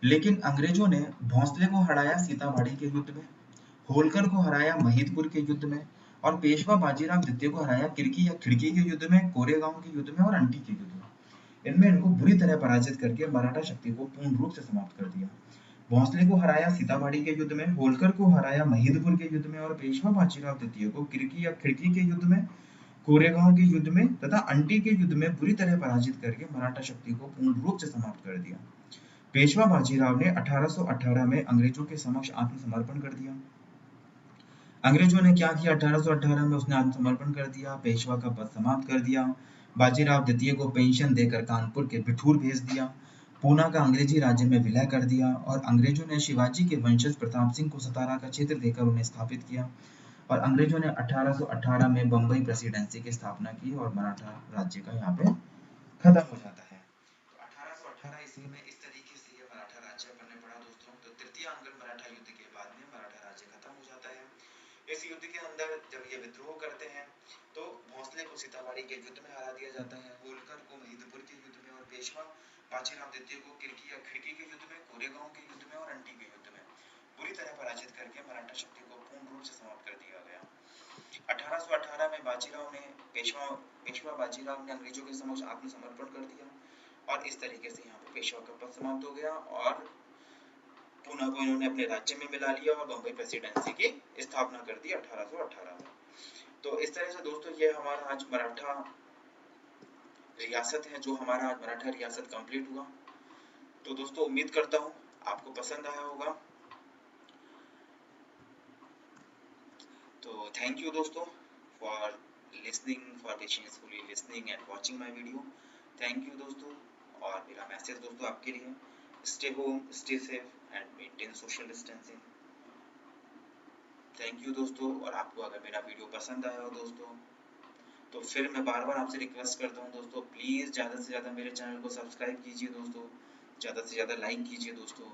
लेकिन अंग्रेजों ने भोंसले को हराया सीतामढ़ी के युद्ध में, होलकर को हराया महिदपुर के युद्ध में, और पेशवा बाजीराव द्वितीय को हराया किरकी या खिड़की के युद्ध में, कोरेगांव के युद्ध में और अंटी के युद्ध में। इनमें इनको बुरी तरह पराजित करके मराठा शक्ति को पूर्ण रूप से समाप्त कर दिया। भोंसले को हराया सीतामढ़ी के युद्ध में, होलकर को हराया महिदपुर के युद्ध में और पेशवा बाजीराव द्वितीय को किरकी या खिड़की के युद्ध में, कोरेगांव के युद्ध में तथा अंटी के युद्ध में बुरी तरह पराजित करके मराठा शक्ति को पूर्ण रूप से समाप्त कर दिया। पेशवा बाजीराव ने 1818 में अंग्रेजों के समक्ष आत्मसमर्पण कर दिया। अंग्रेजों ने क्या किया, 1818 में उसने आत्मसमर्पण कर दिया, पेशवा का पद समाप्त कर दिया, बाजीराव द्वितीय को पेंशन देकर कानपुर के बिठूर भेज दिया, पूना का अंग्रेजी राज्य में विलय कर दिया और अंग्रेजों ने शिवाजी के वंशज प्रताप सिंह को सतारा का क्षेत्र देकर उन्हें स्थापित किया। और अंग्रेजों ने 1818 में बम्बई प्रेसिडेंसी की स्थापना की और मराठा राज्य का यहाँ पे खत्म हो जाता है। तो 1818 ईस्वी में इस तरीके से ये मराठा राज्य बनने पड़ा दोस्तों। तो तृतीय आंग्ल मराठा युद्ध के बाद में मराठा राज्य खत्म हो जाता है। इस युद्ध के अंदर जब ये विद्रोह करते हैं तो भोंसले को सीतामढ़ी के युद्ध में हरा दिया जाता है, होलकर को महिदपुर के युद्ध में और पेशवा बाजीराव द्वितीय को किरकी या खिड़की के युद्ध में, कोरेगांव के युद्ध में और अंटी के युद्ध में बुरी तरह पराजित करके मराठा शक्ति को पूर्ण रूप से समाप्त कर दिया गया। 1818 में बाजीराव ने पेशवा बाजीराव ने अंग्रेजों के समक्ष आत्मसमर्पण कर दिया और इस तरीके से यहाँ पे पेशवा का पद समाप्त हो गया और पूना को इन्होंने अपने राज्य में मिला लिया और बम्बई प्रेसिडेंसी की स्थापना कर दी 1818 में। तो इस तरह से दोस्तों ये हमारा आज मराठा रियासत है, जो हमारा आज मराठा रियासत कंप्लीट हुआ। तो दोस्तों उम्मीद करता हूँ आपको पसंद आया होगा। तो थैंक यू दोस्तों for listening, for patiencefully listening and watching my video. Thank you दोस्तों। और मेरा मैसेज दोस्तों आपके लिए, stay home, stay safe and maintain social distancing. Thank you दोस्तों। और आपको अगर मेरा वीडियो पसंद आया हो दोस्तों तो फिर मैं बार बार आपसे रिक्वेस्ट करता हूँ दोस्तों, प्लीज़ ज़्यादा से ज़्यादा मेरे चैनल को सब्सक्राइब कीजिए दोस्तों, ज़्यादा से ज़्यादा लाइक कीजिए दोस्तों,